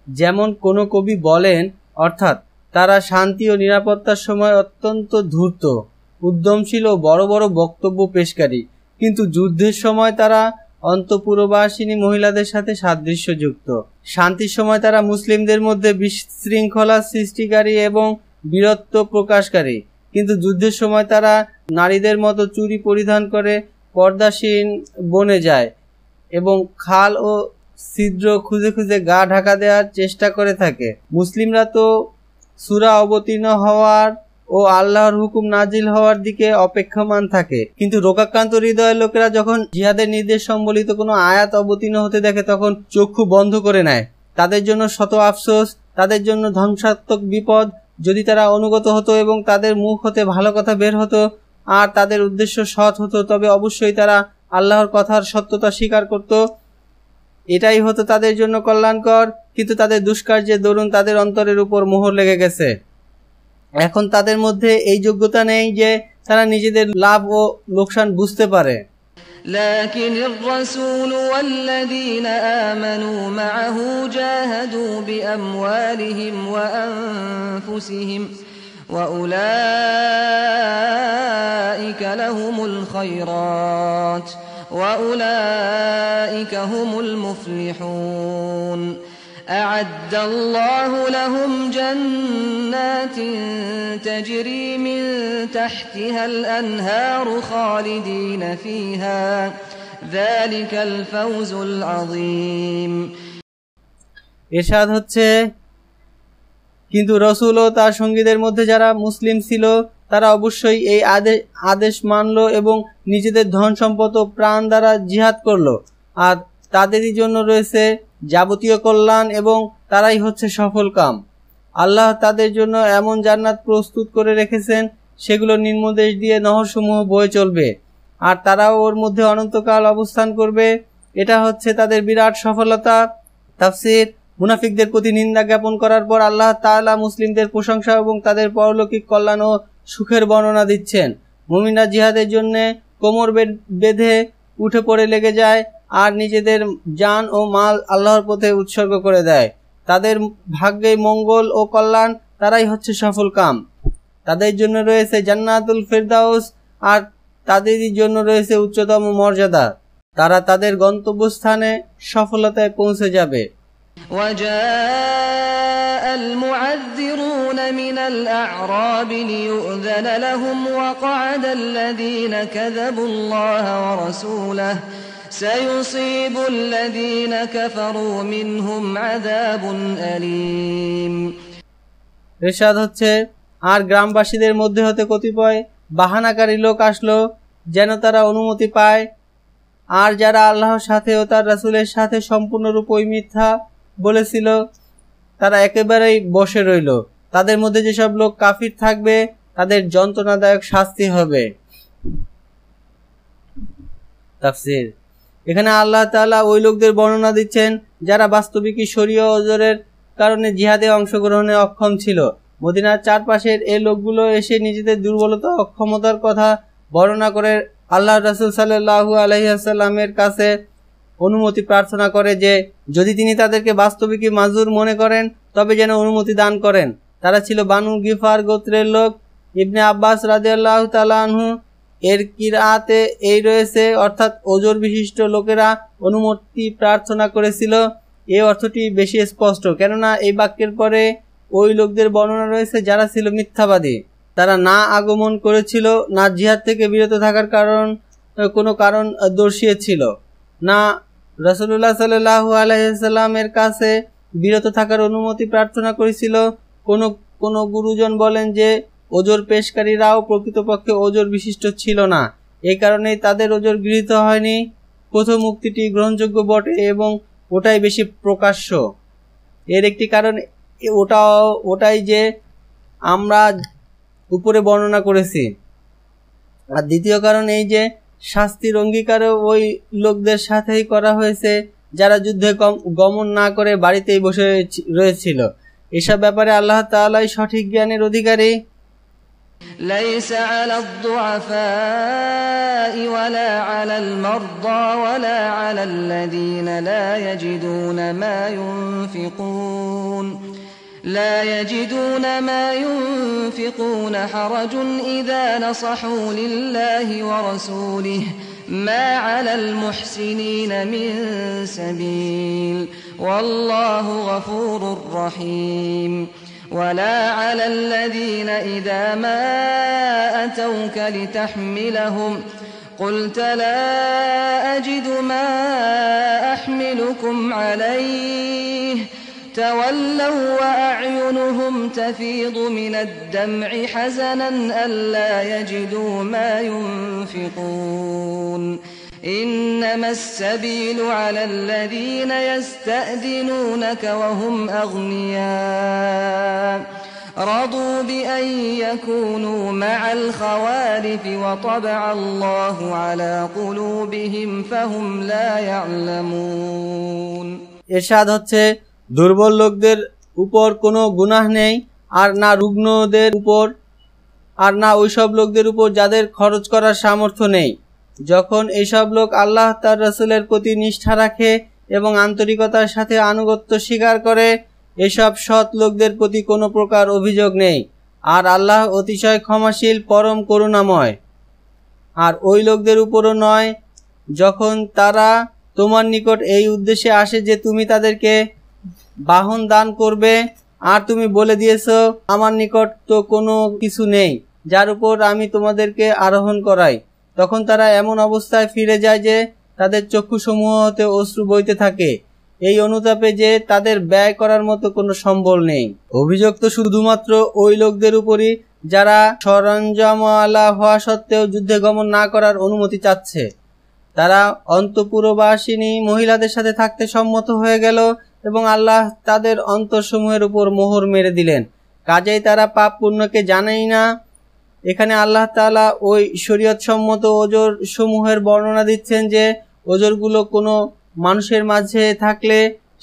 যেমন কোনো কবি বলেন, অর্থাৎ তারা শান্তি ও নিরাপত্তার সময় অত্যন্ত ধূর্ত, উদ্যমশীল ও বড় বড় বক্তব্য পেশকারী, কিন্তু যুদ্ধের সময় তারা অন্তঃপুরবাসিনী মহিলাদের সাথে সাদৃশ্যযুক্ত। শান্তির সময় তারা মুসলিমদের মধ্যে বিশৃঙ্খলা সৃষ্টিকারী এবং বীরত্ব প্রকাশকারী, কিন্তু যুদ্ধের সময় তারা নারীদের মতো চুড়ি পরিধান করে পর্দাসীন বনে যায় এবং খাল ও ছিদ্র খুঁজে খুঁজে গা ঢাকা দেওয়ার চেষ্টা করে থাকে। মুসলিমরা তো সূরা অবতীর্ণ হওয়ার ও আল্লাহর হুকুম নাজিল হওয়ার দিকে অপেক্ষমান থাকে, কিন্তু রোগাক্রান্ত হৃদয়ের লোকেরা যখন জিহাদের নির্দেশ সম্বলিত কোনো আয়াত অবতীর্ণ হতে দেখে তখন চক্ষু বন্ধ করে নেয়। তাদের জন্য শত আফসোস, তাদের জন্য ধ্বংসাত্মক বিপদ। যদি তারা অনুগত হতো এবং তাদের মুখ হতে ভালো কথা বের হতো আর তাদের উদ্দেশ্য সৎ হতো, তবে অবশ্যই তারা আল্লাহর কথার সত্যতা স্বীকার করত, এটাই হতো তাদের জন্য কল্যাণকর। কিন্তু তাদের দুষ্কার্যের দরুন তাদের অন্তরের উপর মোহর লেগে গেছে এখন তাদের মধ্যে এই যোগ্যতা নেই যে তারা নিজেদের লাভ ও লোকসান বুঝতে পারে। لكن الرسول والذين آمنوا معه جاهدوا بأموالهم وأنفسهم وأولئك لهم الخيرات وأولئك هم المفلحون أعد الله لهم جنات تجري من تحتها الأنهار خالدين فيها ذلك الفوز العظيم। ইরশাদ হচ্ছে, কিন্তু রাসূল ও তার সঙ্গীদের মধ্যে যারা মুসলিম ছিল তারা অবশ্যই এই আদেশ মানল এবং নিজেদের ধন সম্পদ ও প্রাণ দ্বারা জিহাদ করলো, আর তাদেরই জন্য রয়েছে যাবতীয় কল্যাণ এবং তারাই হচ্ছে সফল কাম। আল্লাহ তাদের জন্য এমন জান্নাত প্রস্তুত করে রেখেছেন সেগুলো নিম্নদেশ দিয়ে নহরসমূহ বয়ে চলবে আর তারাও ওর মধ্যে অনন্তকাল অবস্থান করবে। এটা হচ্ছে তাদের বিরাট সফলতা। তাফসীর, মুনাফিকদের প্রতি নিন্দা জ্ঞাপন করার পর আল্লাহ তাআলা মুসলিমদের প্রশংসা এবং তাদের পরলৌকিক কল্যাণ ও সুখের বর্ণনা দিচ্ছেন। মুমিনরা জিহাদের জন্য কোমর বেঁধে উঠে পড়ে লেগে যায় আর নিজেদের জান ও মাল আল্লাহর পথে উৎসর্গ করে দেয়। তাদের ভাগ্যে মঙ্গল ও কল্যাণ, তারাই হচ্ছে সফল কাম। তাদের জন্য রয়েছে জান্নাতুল ফেরদাউস আর তাদেরই জন্য রয়েছে উচ্চতম মর্যাদা। তারা তাদের গন্তব্যস্থানে সফলতায় পৌঁছে যাবে। وجاء المعذرون من الأعراب ليؤذن لهم وقعد الذين كذبوا الله ورسوله سيصيب الذين كفروا منهم عذاب أليم। ইরশাদ হচ্ছে, আর গ্রামবাসীদের মধ্যে হতে কতিপয় বাহানাকারী লোক আসলো যেন তারা অনুমতি পায়, আর যারা আল্লাহর সাথে ও তার রাসূলের সাথে সম্পূর্ণরূপে মিথ্যা বলেছিল তারা একেবারেই বসে রইল। তাদের মধ্যে যেসব লোক কাফির থাকবে তাদের যন্ত্রণাদায়ক শাস্তি হবে। তাফসীর, এখানে আল্লাহ তাআলা ওই লোকদের বর্ণনা দিচ্ছেন যারা বাস্তবিকই শরীয় ওজরের কারণে জিহাদে অংশগ্রহণে অক্ষম ছিল। মদিনার চারপাশের এই লোকগুলো এসে নিজেদের দুর্বলতা অক্ষমতার কথা বর্ণনা করে আল্লাহ রাসূল সাল্লাল্লাহু আলাইহি ওয়াসাল্লামের কাছে অনুমতি প্রার্থনা করে যে যদি তিনি তাদেরকে বাস্তবিকই মাজুর মনে করেন তবে যেন অনুমতি দান করেন। তারা ছিল বানু গিফার গোত্রের লোক। ইবনে আব্বাস রাদিয়াল্লাহু তাআলা আনহু এর কিরাতে এই রয়েছে, অর্থাৎ ওজর বিশিষ্ট লোকেরা অনুমতি প্রার্থনা করেছিল। এই অর্থটি বেশি স্পষ্ট, কেননা এই বাক্যের পরে ওই লোকদের বর্ণনা রয়েছে যারা ছিল মিথ্যাবাদী। তারা না আগমন করেছিল, না জিহাদ থেকে বিরত থাকার কোনো কারণ দর্শিয়েছিল, না রাসূলুল্লাহ সাল্লাল্লাহু আলাইহি ওয়াসাল্লামের কাছে বিরত থাকার অনুমতি প্রার্থনা করেছিল। কোন গুরুজন বলেন যে ওজর পেশকারীরাও প্রকৃতপক্ষে ওজর বিশিষ্ট ছিল না, এই কারণেই তাদের ওজর গৃহীত হয়নি। প্রথম মুক্তিটি গ্রহণযোগ্য বটে এবং ওটাই বেশি প্রকাশ্য। এর একটি কারণ ওটাই যে আমরা উপরে বর্ণনা করেছি, আর দ্বিতীয় কারণ এই যে শাস্তির অঙ্গীকারও ওই লোকদের সাথেই করা হয়েছে যারা যুদ্ধে গমন না করে বাড়িতেই বসে রয়েছিল। এসব ব্যাপারে আল্লাহ তাআলাই সঠিক জ্ঞানের অধিকারী। ليس على الضعفاء ولا على المرضى ولا على الذين لا يجدون ما ينفقون حرج إذا نصحوا لله ورسوله ما على المحسنين من سبيل والله غفور رحيم ولا على الذين إذا ما أتوك لتحملهم قلت لا أجد ما أحملكم عليه تولوا وأعينهم تفيض من الدمع حزنا ألا يجدوا ما ينفقون إنما السبيل على الذين يستأذنونك وهم أغنياء رضوا بأن يكونوا مع الخوالف وطبع الله على قلوبهم فهم لا يعلمون। ইরশাদ হচ্ছে, দুর্বল লোকদের উপর কোনো গুনাহ নেই আর না রুগ্নদের উপর, আর না ওইসব লোকদের উপর যাদের খরচ করার সামর্থ্য নেই। যখন এইসব লোক আল্লাহ তার রাসূলের প্রতি নিষ্ঠা রাখে এবং আন্তরিকতার সাথে আনুগত্য স্বীকার করে, এসব সৎ লোকদের প্রতি কোনো প্রকার অভিযোগ নেই। আর আল্লাহ অতিশয় ক্ষমাশীল, পরম করুণাময়। আর ওই লোকদের উপরও নয়, যখন তারা তোমার নিকট এই উদ্দেশ্যে আসে যে তুমি তাদেরকে বাহন দান করবে, আর তুমি বলে দিয়েছো আমার নিকট তো কোনো কিছু নেই যার উপর আমি তোমাদেরকে আরোহণ করাই, তখন তারা এমন অবস্থায় ফিরে যায় যে তাদের চক্ষুসমূহ হতে অশ্রু বইতে থাকে, এই অনুতাপে যে তাদের ব্যয় করার মতো কোনো সম্বল নেই। অভিযোগ তো শুধুমাত্র ওই লোকদের উপরই যারা সরঞ্জামওয়ালা হওয়া সত্ত্বেও যুদ্ধে গমন না করার অনুমতি চাচ্ছে। তারা অন্তঃপুরবাসিনী মহিলাদের সাথে থাকতে সম্মত হয়ে গেল এবং আল্লাহ তাদের অন্তরসমূহের উপর মোহর মেরে দিলেন, কাজেই তারা পাপ পুণ্যকে জানেই না। এখানে আল্লাহ তাআলা ওই শরীয়ত সম্মত ওজর সমূহের বর্ণনা দিচ্ছেন যে ওজরগুলো কোনো মানুষের মাঝে থাকলে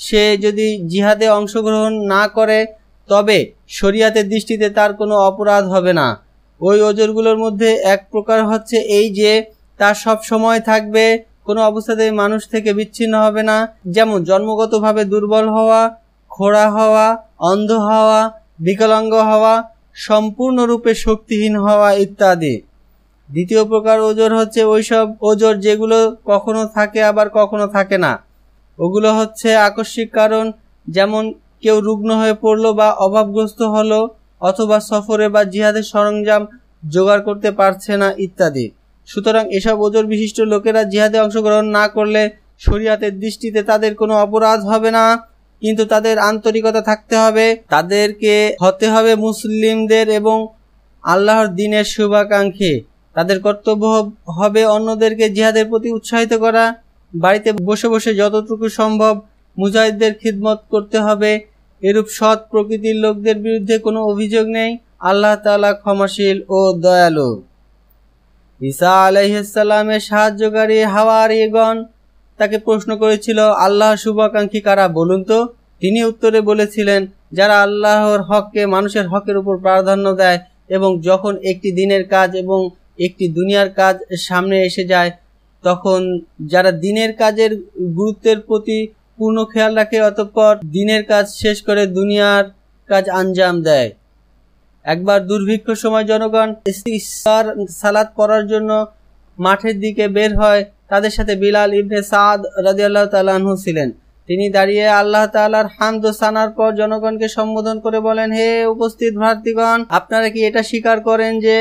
সে যদি জিহাদে অংশগ্রহণ না করে তবে শরীয়তের দৃষ্টিতে তার কোনো অপরাধ হবে না। ওই ওজরগুলোর মধ্যে এক প্রকার হচ্ছে এই যে তা সব সময় থাকবে, কোনো অবস্থাতেই মানুষ থেকে বিচ্ছিন্ন হবে না, যেমন জন্মগতভাবে দুর্বল হওয়া, খোঁড়া হওয়া, অন্ধ হওয়া, বিকলাঙ্গ হওয়া, সম্পূর্ণরূপে শক্তিহীন হওয়া ইত্যাদি। দ্বিতীয় প্রকার ওজর হচ্ছে ওইসব ওজর যেগুলো কখনো থাকে আবার কখনো থাকে না। ওগুলো হচ্ছে আকস্মিক কারণ, যেমন কেউ রুগ্ন হয়ে পড়লো বা অভাবগ্রস্ত হলো, অথবা সফরে বা জিহাদের সরঞ্জাম জোগাড় করতে পারছে না ইত্যাদি। সুতরাং এসব ওজর বিশিষ্ট লোকেরা জিহাদে অংশগ্রহণ না করলে শরীয়তের দৃষ্টিতে তাদের কোনো অপরাধ হবে না, কিন্তু তাদের আন্তরিকতা থাকতে হবে, তাদেরকে হতে হবে মুসলিমদের এবং আল্লাহর দ্বীনের শুভাকাঙ্ক্ষী। তাদের কর্তব্য হবে অন্যদেরকে জিহাদের প্রতি উৎসাহিত করা। বাড়িতে বসে বসে যতটুকু সম্ভব মুজাহিদদের খিদমত করতে হবে। এরূপ সৎ প্রকৃতির লোকদের বিরুদ্ধে কোনো অভিযোগ নেই। আল্লাহ তাআলা ক্ষমাশীল ও দয়ালু। ঈসা আলাইহিস সালামের সাহায্যকারী হাওয়ারীগণ তাকে প্রশ্ন করেছিল, আল্লাহর শুভাকাঙ্ক্ষী কারা বলুন তো? তিনি উত্তরে বলেছিলেন, যারা আল্লাহর হককে মানুষের হকের উপর প্রাধান্য দেয় এবং যখন একটি দিনের কাজ এবং একটি দুনিয়ার কাজ সামনে এসে যায় তখন যারা দিনের কাজের গুরুত্বের প্রতি পূর্ণ খেয়াল রাখে, অতঃপর দিনের কাজ শেষ করে দুনিয়ার কাজ আঞ্জাম দেয়। একবার দুর্ভিক্ষ সময় জনগণ ইস্তিসকার সালাত পড়ার জন্য মাঠের দিকে বের হয়। তাদের সাথে বিলাল ইবনে সাদ রাদিয়াল্লাহু তাআলা আনহু ছিলেন। তিনি দাঁড়িয়ে আল্লাহ তাআলার হামদ ও সানার পর জনগণকে সম্বোধন করে বলেন, হে উপস্থিত ভারতীগণ, আপনারা কি এটা স্বীকার করেন যে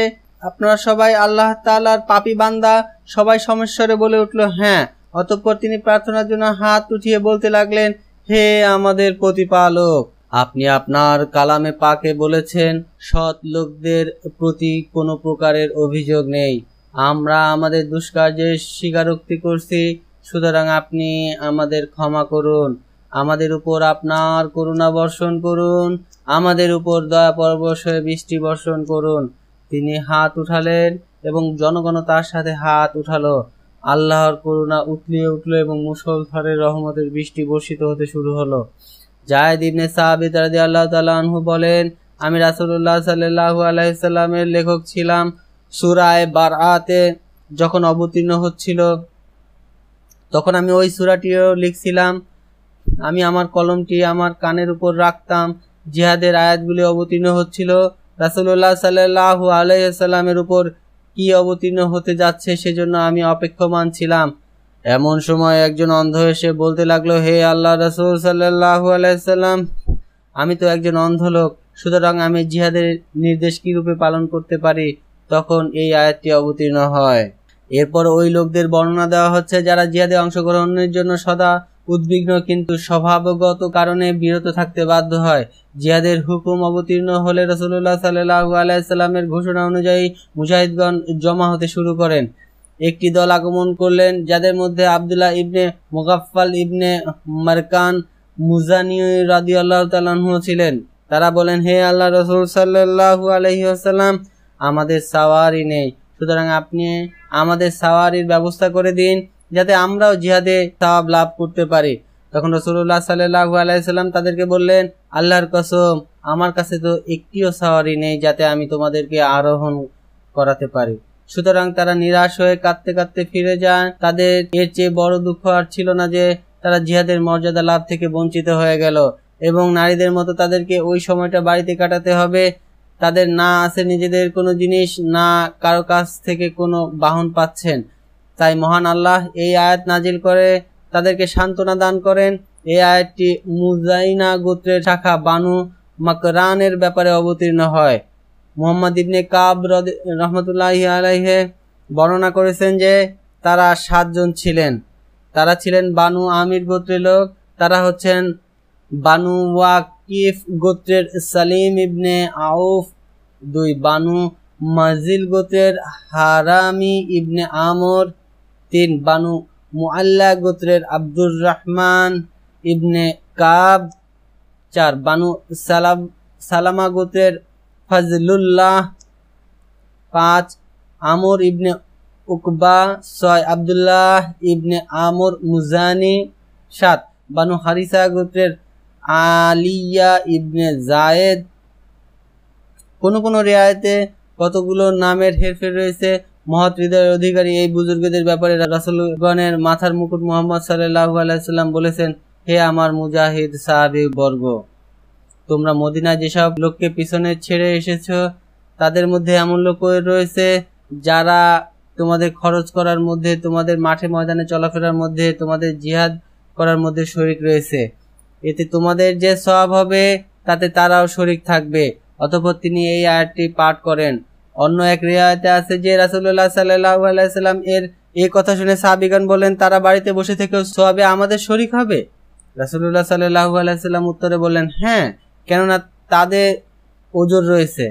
আপনারা সবাই আল্লাহ তাআলার পাপী বান্দা? সবাই সমস্বরে বলে উঠল, হ্যাঁ। অতঃপর তিনি প্রার্থনার জন্য হাত উঠিয়ে বলতে লাগলেন, হে আমাদের প্রতিপালক, আপনি আপনার কালামে পাকে বলেছেন সৎ লোকদের প্রতি কোনো প্রকারের অভিযোগ নেই। আমরা আমাদের দুষ্কার্যের স্বীকারোক্তি করছি, সুতরাং আপনি আমাদের ক্ষমা করুন, আমাদের উপর আপনার করুণা বর্ষণ করুন, আমাদের উপর দয়া পরবশ হয়ে বৃষ্টি বর্ষণ করুন। তিনি হাত উঠালেন এবং জনগণ তার সাথে হাত উঠালো। আল্লাহর করুণা উতলিয়ে উঠল এবং মুষলধারে রহমতের বৃষ্টি বর্ষিত হতে শুরু হলো। যায়েদ ইবনে সাবিত রাদিয়াল্লাহু তাআলা আনহু বলেন, আমি রাসূলুল্লাহ সাল্লাল্লাহু আলাইহি সাল্লামের লেখক ছিলাম। সূরা বারআতে যখন অবতীর্ণ হচ্ছিল তখন আমি ওই সূরাটিও লিখছিলাম। আমি আমার কলমটি আমার কানের উপর রাখতাম। জিহাদের আয়াতগুলি অবতীর্ণ হচ্ছিল। রাসূলুল্লাহ সাল্লাল্লাহু আলাইহি সাল্লামের উপর কি অবতীর্ণ হতে যাচ্ছে সেজন্য আমি অপেক্ষমান ছিলাম। এমন সময় একজন অন্ধ এসে বলতে লাগলো, হে আল্লাহ রাসূল সাল্লাল্লাহু আলাইহি সাল্লাম, আমি তো একজন অন্ধ লোক, সুতরাং আমি জিহাদের নির্দেশ কি রূপে পালন করতে পারি? তখন এই আয়াতটি অবতীর্ণ হয়। এরপর ওই লোকদের বর্ণনা দেওয়া হচ্ছে যারা জিহাদে অংশগ্রহণের জন্য সদা উদ্বিগ্ন কিন্তু স্বভাবগত কারণে বিরত থাকতে বাধ্য হয়। জিহাদের হুকুম অবতীর্ণ হলে রাসূলুল্লাহ সাল্লাল্লাহু আলাইহি সাল্লামের ঘোষণা অনুযায়ী মুজাহিদগণ জমা হতে শুরু করেন। একটি দল আগমন করলেন যাদের মধ্যে আব্দুল্লাহ ইবনে মুগাফফাল ইবনে মারকান মুজানি রাদিয়াল্লাহু তাআলা আনহু ছিলেন। তারা বলেন, হে আল্লাহ রাসূল সাল্লাল্লাহু আলাইহি ওয়াসাল্লাম, আমাদের সাওয়ারি নেই, সুতরাং আপনি আমাদের সাওয়ারির ব্যবস্থা করে দিন যাতে আমরাও জিহাদে সওয়াব লাভ করতে পারি। তখন রাসূলুল্লাহ সাল্লাল্লাহু আলাইহি সাল্লাম তাদেরকে বললেন, আল্লাহর কসম, আমার কাছে তো একটিও সাওয়ারি নেই যাতে আমি তোমাদেরকে আরোহণ করাতে পারি। সুতরাং তারা নিরাশ হয়ে কাঁদতে কাঁদতে ফিরে যান। তাদের এর চেয়ে বড় দুঃখ আর ছিল না যে তারা জিহাদের মর্যাদা লাভ থেকে বঞ্চিত হয়ে গেল এবং নারীদের মতো তাদেরকে ওই সময়টা বাড়িতে কাটাতে হবে। তাদের না আছে নিজেদের কোনো জিনিস, না কারো কাছ থেকে কোনো বাহন পাচ্ছেন। তাই মহান আল্লাহ এই আয়াত নাজিল করে তাদেরকে সান্ত্বনা দান করেন। এই আয়াতটি মুজাইনা গোত্রের শাখা বানু মাকরানের ব্যাপারে অবতীর্ণ হয়। মুহাম্মদ ইবনে কাব রহমতুল্লাহি আলাইহি বর্ণনা করেছেন যে তারা 7 জন ছিলেন। তারা ছিলেন বানু আমির গোত্রের লোক। তারা হচ্ছেন বানু ওয়াকিফ গোত্রের সালিম ইবনে আউফ, 2 বানু মাজিল গোত্রের হারামি ইবনে আমর, 3 বানু মুআল্লা গোত্রের আব্দুর রহমান ইবনে কাব, 4 বানু সালামা গোত্রের ফজলুল্লাহ, 5 আমর ইবনে উকবা, 6 আব্দুল্লাহ ইবনে আমর মুজানি, 7 বানু হারিসা গোত্রের আলিয়া ইবনে জায়েদ। কোন কোন রিয়ায়েতে কতগুলো নামের হেরফের রয়েছে। মহৎ হৃদয়ের অধিকারী এই বুজুর্গদের ব্যাপারে রাসূলগণের মাথার মুকুট মুহাম্মদ সাল্লাল্লাহু আলাইহি সাল্লাম বলেছেন, হে আমার মুজাহিদ সাহাবী বর্গ, তোমরা মদিনায় যেসব লোককে পিছনে ছেড়ে এসেছো তাদের মধ্যে এমন লোক রয়েছে যারা তোমাদের খরচ করার মধ্যে, তোমাদের মাঠে ময়দানে চলাফেরার মধ্যে, তোমাদের জিহাদ করার মধ্যে শরীক রয়েছে। এতে তোমাদের যে সওয়াব হবে তাতে তারাও শরীক থাকবে। অতঃপর তিনি এই আয়াতটি পাঠ করেন। অন্য এক রিওয়ায়াতে আছে যে রাসূলুল্লাহ সাল্লাল্লাহু আলাইহি সাল্লাম এর এই কথা শুনে সাহাবীগণ বললেন, তারা বাড়িতে বসে থেকেও সওয়াবে আমাদের শরীক হবে? রাসূলুল্লাহ সাল্লাল্লাহু আলাইহি সাল্লাম উত্তরে বললেন, হ্যাঁ, কেননা তাদের ওজর রয়েছে।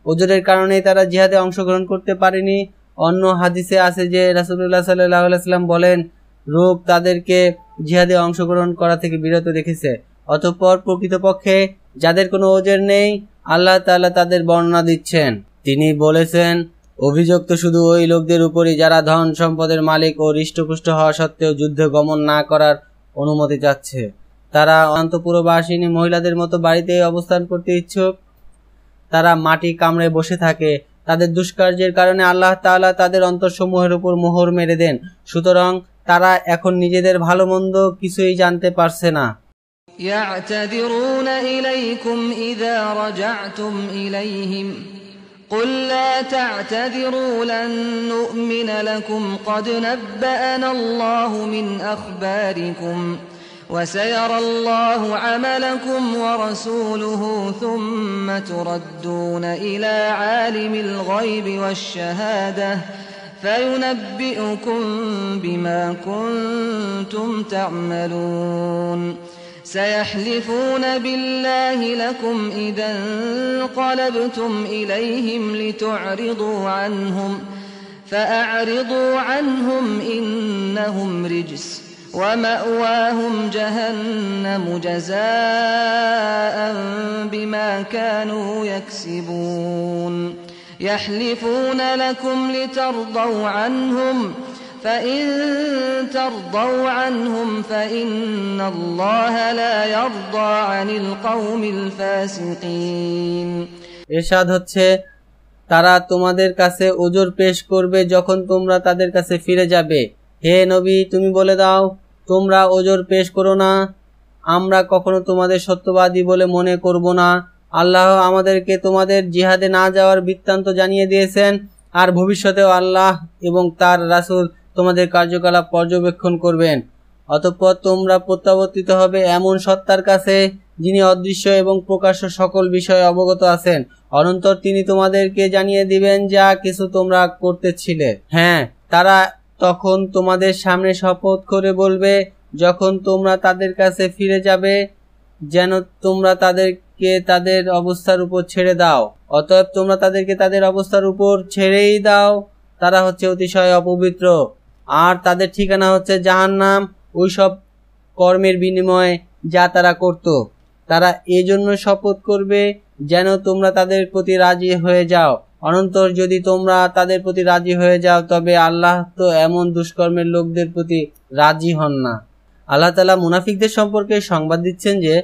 ওজরের কারণেই তারা জিহাদে অংশগ্রহণ করতে পারেনি। অন্য হাদিসে আছে যে রাসূলুল্লাহ সাল্লাল্লাহু আলাইহি সাল্লাম বলেন, রোগ তাদেরকে জিহাদে অংশগ্রহণ করা থেকে বিরত রেখেছে। অতঃপর প্রকৃতপক্ষে যাদের কোনো ওজর নেই, আল্লাহ তাআলা তাদের বর্ণনা দিচ্ছেন। তিনি বলেছেন, অভিযোগ তো শুধু ওই লোকদের উপরই যারা ধন সম্পদের মালিক ও হৃষ্টপুষ্ট হওয়া সত্ত্বেও যুদ্ধে গমন না করার অনুমতি চাচ্ছে। তারা অন্তঃপুরবাসিনী মহিলাদের মতো বাড়িতেই অবস্থান করতে ইচ্ছুক। তারা মাটি কামড়ে বসে থাকে। তাদের দুষ্কার্যের কারণে আল্লাহ তাআলা তাদের অন্তরসমূহের উপর মোহর মেরে দেন। সুতরাং তারা এখন নিজেদের ভালো মন্দ কিছুই জানতে পারছে না। يعتذرون إليكم إذا رجعتم إليهم قل لا تعتذروا لن نؤمن لكم قد نبأنا الله من أخباركم وسيرى الله عملكم ورسوله ثم تردون إلى عالم الغيب والشهادة فينبئكم بما كنتم تعملون سيحلفون بالله لكم إذا انقلبتم إليهم لتعرضوا عنهم فأعرضوا عنهم إنهم رجس ومأواهم جهنم جزاء بما كانوا يكسبون يحلفون لكم لترضوا عنهم فإن ترضوا عنهم فإن الله لا يرضى عن القوم الفاسقين। ইরশাদ হচ্ছে, তারা তোমাদের কাছে ওজর পেশ করবে যখন তোমরা তাদের কাছে ফিরে যাবে। হে নবী, তুমি বলে দাও, তোমরা ওজর পেশ করো না। আমরা কখনো তোমাদের সত্যবাদী বলে মনে করব না। আল্লাহ আমাদেরকে তোমাদের জিহাদে না যাওয়ার বৃত্তান্ত জানিয়ে দিয়েছেন, আর ভবিষ্যতেও আল্লাহ এবং তার রাসূল তোমাদের কার্যকলাপ পর্যবেক্ষণ করবেন। অতঃপর তোমরা প্রত্যাবর্তিত হবে এমন সত্তার কাছে যিনি অদৃশ্য এবং প্রকাশ্য সকল বিষয়ে অবগত আছেন। অনন্তর তিনি তোমাদেরকে জানিয়ে দিবেন যা কিছু তোমরা করতেছিলে। হ্যাঁ, তারা তখন তোমাদের সামনে শপথ করে বলবে যখন তোমরা তাদের কাছে ফিরে যাবে, যেন তোমরা তাদেরকে তাদের অবস্থার উপর ছেড়ে দাও। অতএব তোমরা তাদেরকে তাদের অবস্থার উপর ছেড়েই দাও। তারা হচ্ছে অতিশয় অপবিত্র, আর তাদের ঠিকানা হচ্ছে জাহান্নাম, ওইসব কর্মের বিনিময়ে যা তারা করত। তারা এজন্য শপথ করবে যেন তোমরা তাদের প্রতি রাজি হয়ে যাও। অনন্তর যদি তোমরা তাদের প্রতি রাজি হয়ে যাও তবে আল্লাহ তো এমন দুষ্কর্মের লোকদের প্রতি রাজি হন না। আল্লাহ তাআলা মুনাফিকদের সম্পর্কে সংবাদ দিচ্ছেন যে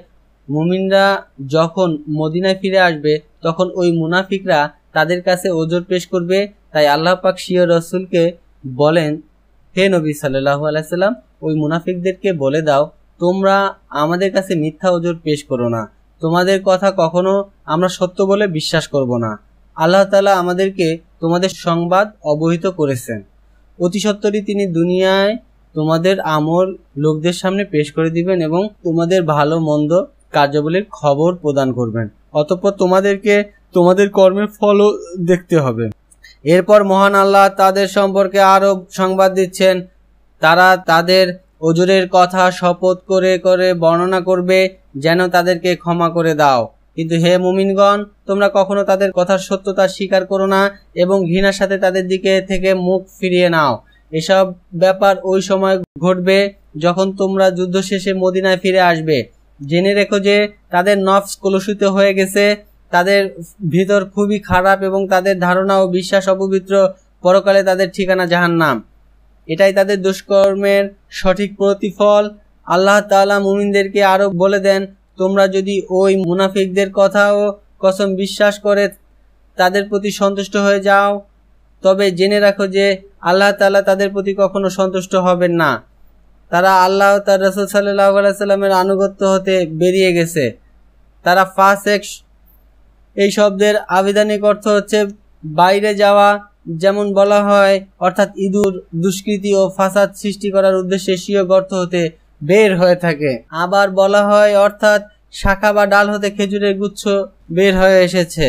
মুমিনরা যখন মদিনায় ফিরে আসবে তখন ওই মুনাফিকরা তাদের কাছে ওজর পেশ করবে। তাই আল্লাহ পাক স্বীয় রাসূলকে বলেন, হে নবী সাল্লাল্লাহু আলাইহি সাল্লাম, ওই মুনাফিকদেরকে বলে দাও, তোমরা আমাদের কাছে মিথ্যা ওজর পেশ করো না, তোমাদের কথা কখনো আমরা সত্য বলে বিশ্বাস করব না। আল্লাহ তাআলা আমাদেরকে তোমাদের সংবাদ অবহিত করেছেন। অতি সত্বরই তিনি দুনিয়ায় তোমাদের আমল লোকদের সামনে পেশ করে দিবেন এবং তোমাদের ভালো মন্দ কার্যাবলীর খবর প্রদান করবেন। অতঃপর তোমাদেরকে তোমাদের কর্মের ফলও দেখতে হবে। এরপর মহান আল্লাহ তাদের সম্পর্কে আরো সংবাদ দিচ্ছেন, তারা তাদের ওজরের কথা শপথ করে করে বর্ণনা করবে যেন তাদেরকে ক্ষমা করে দাও। কিন্তু হে মুমিনগণ, তোমরা কখনো তাদের কথার সত্যতা স্বীকার করো না এবং ঘৃণার সাথে তাদের দিকে থেকে মুখ ফিরিয়ে নাও। এসব ব্যাপার ওই সময় ঘটবে যখন তোমরা যুদ্ধ শেষে মদিনায় ফিরে আসবে। জেনে রেখো যে তাদের নফস কলুষিত হয়ে গেছে, তাদের ভিতর খুবই খারাপ এবং তাদের ধারণা ও বিশ্বাস অপবিত্র। পরকালে তাদের ঠিকানা জাহান্নাম। এটাই তাদের দুষ্কর্মের সঠিক প্রতিফল। আল্লাহ তাআলা মুমিনদেরকে আরো বলে দেন, তোমরা যদি ওই মুনাফিকদের কথা ও কসম বিশ্বাস করে তাদের প্রতি সন্তুষ্ট হয়ে যাও, তবে জেনে রাখো যে আল্লাহ তাআলা তাদের প্রতি কখনো সন্তুষ্ট হবেন না। তারা আল্লাহ ও তার রাসূল সাল্লাল্লাহু আলাইহি সাল্লামের আনুগত্য হতে বেরিয়ে গেছে। তারা ফাসেক। এই শব্দের আবিধানিক অর্থ হচ্ছে বাইরে যাওয়া, যেমন বলা হয়, অর্থাৎ ইঁদুর দুষ্কৃতি ও ফাসাদ সৃষ্টি করার উদ্দেশ্যে স্বীয় গর্ত হতে বের হয়ে থাকে। আবার বলা হয় অর্থাৎ শাখা বা ডাল হতে খেজুরের গুচ্ছ বের হয়ে এসেছে।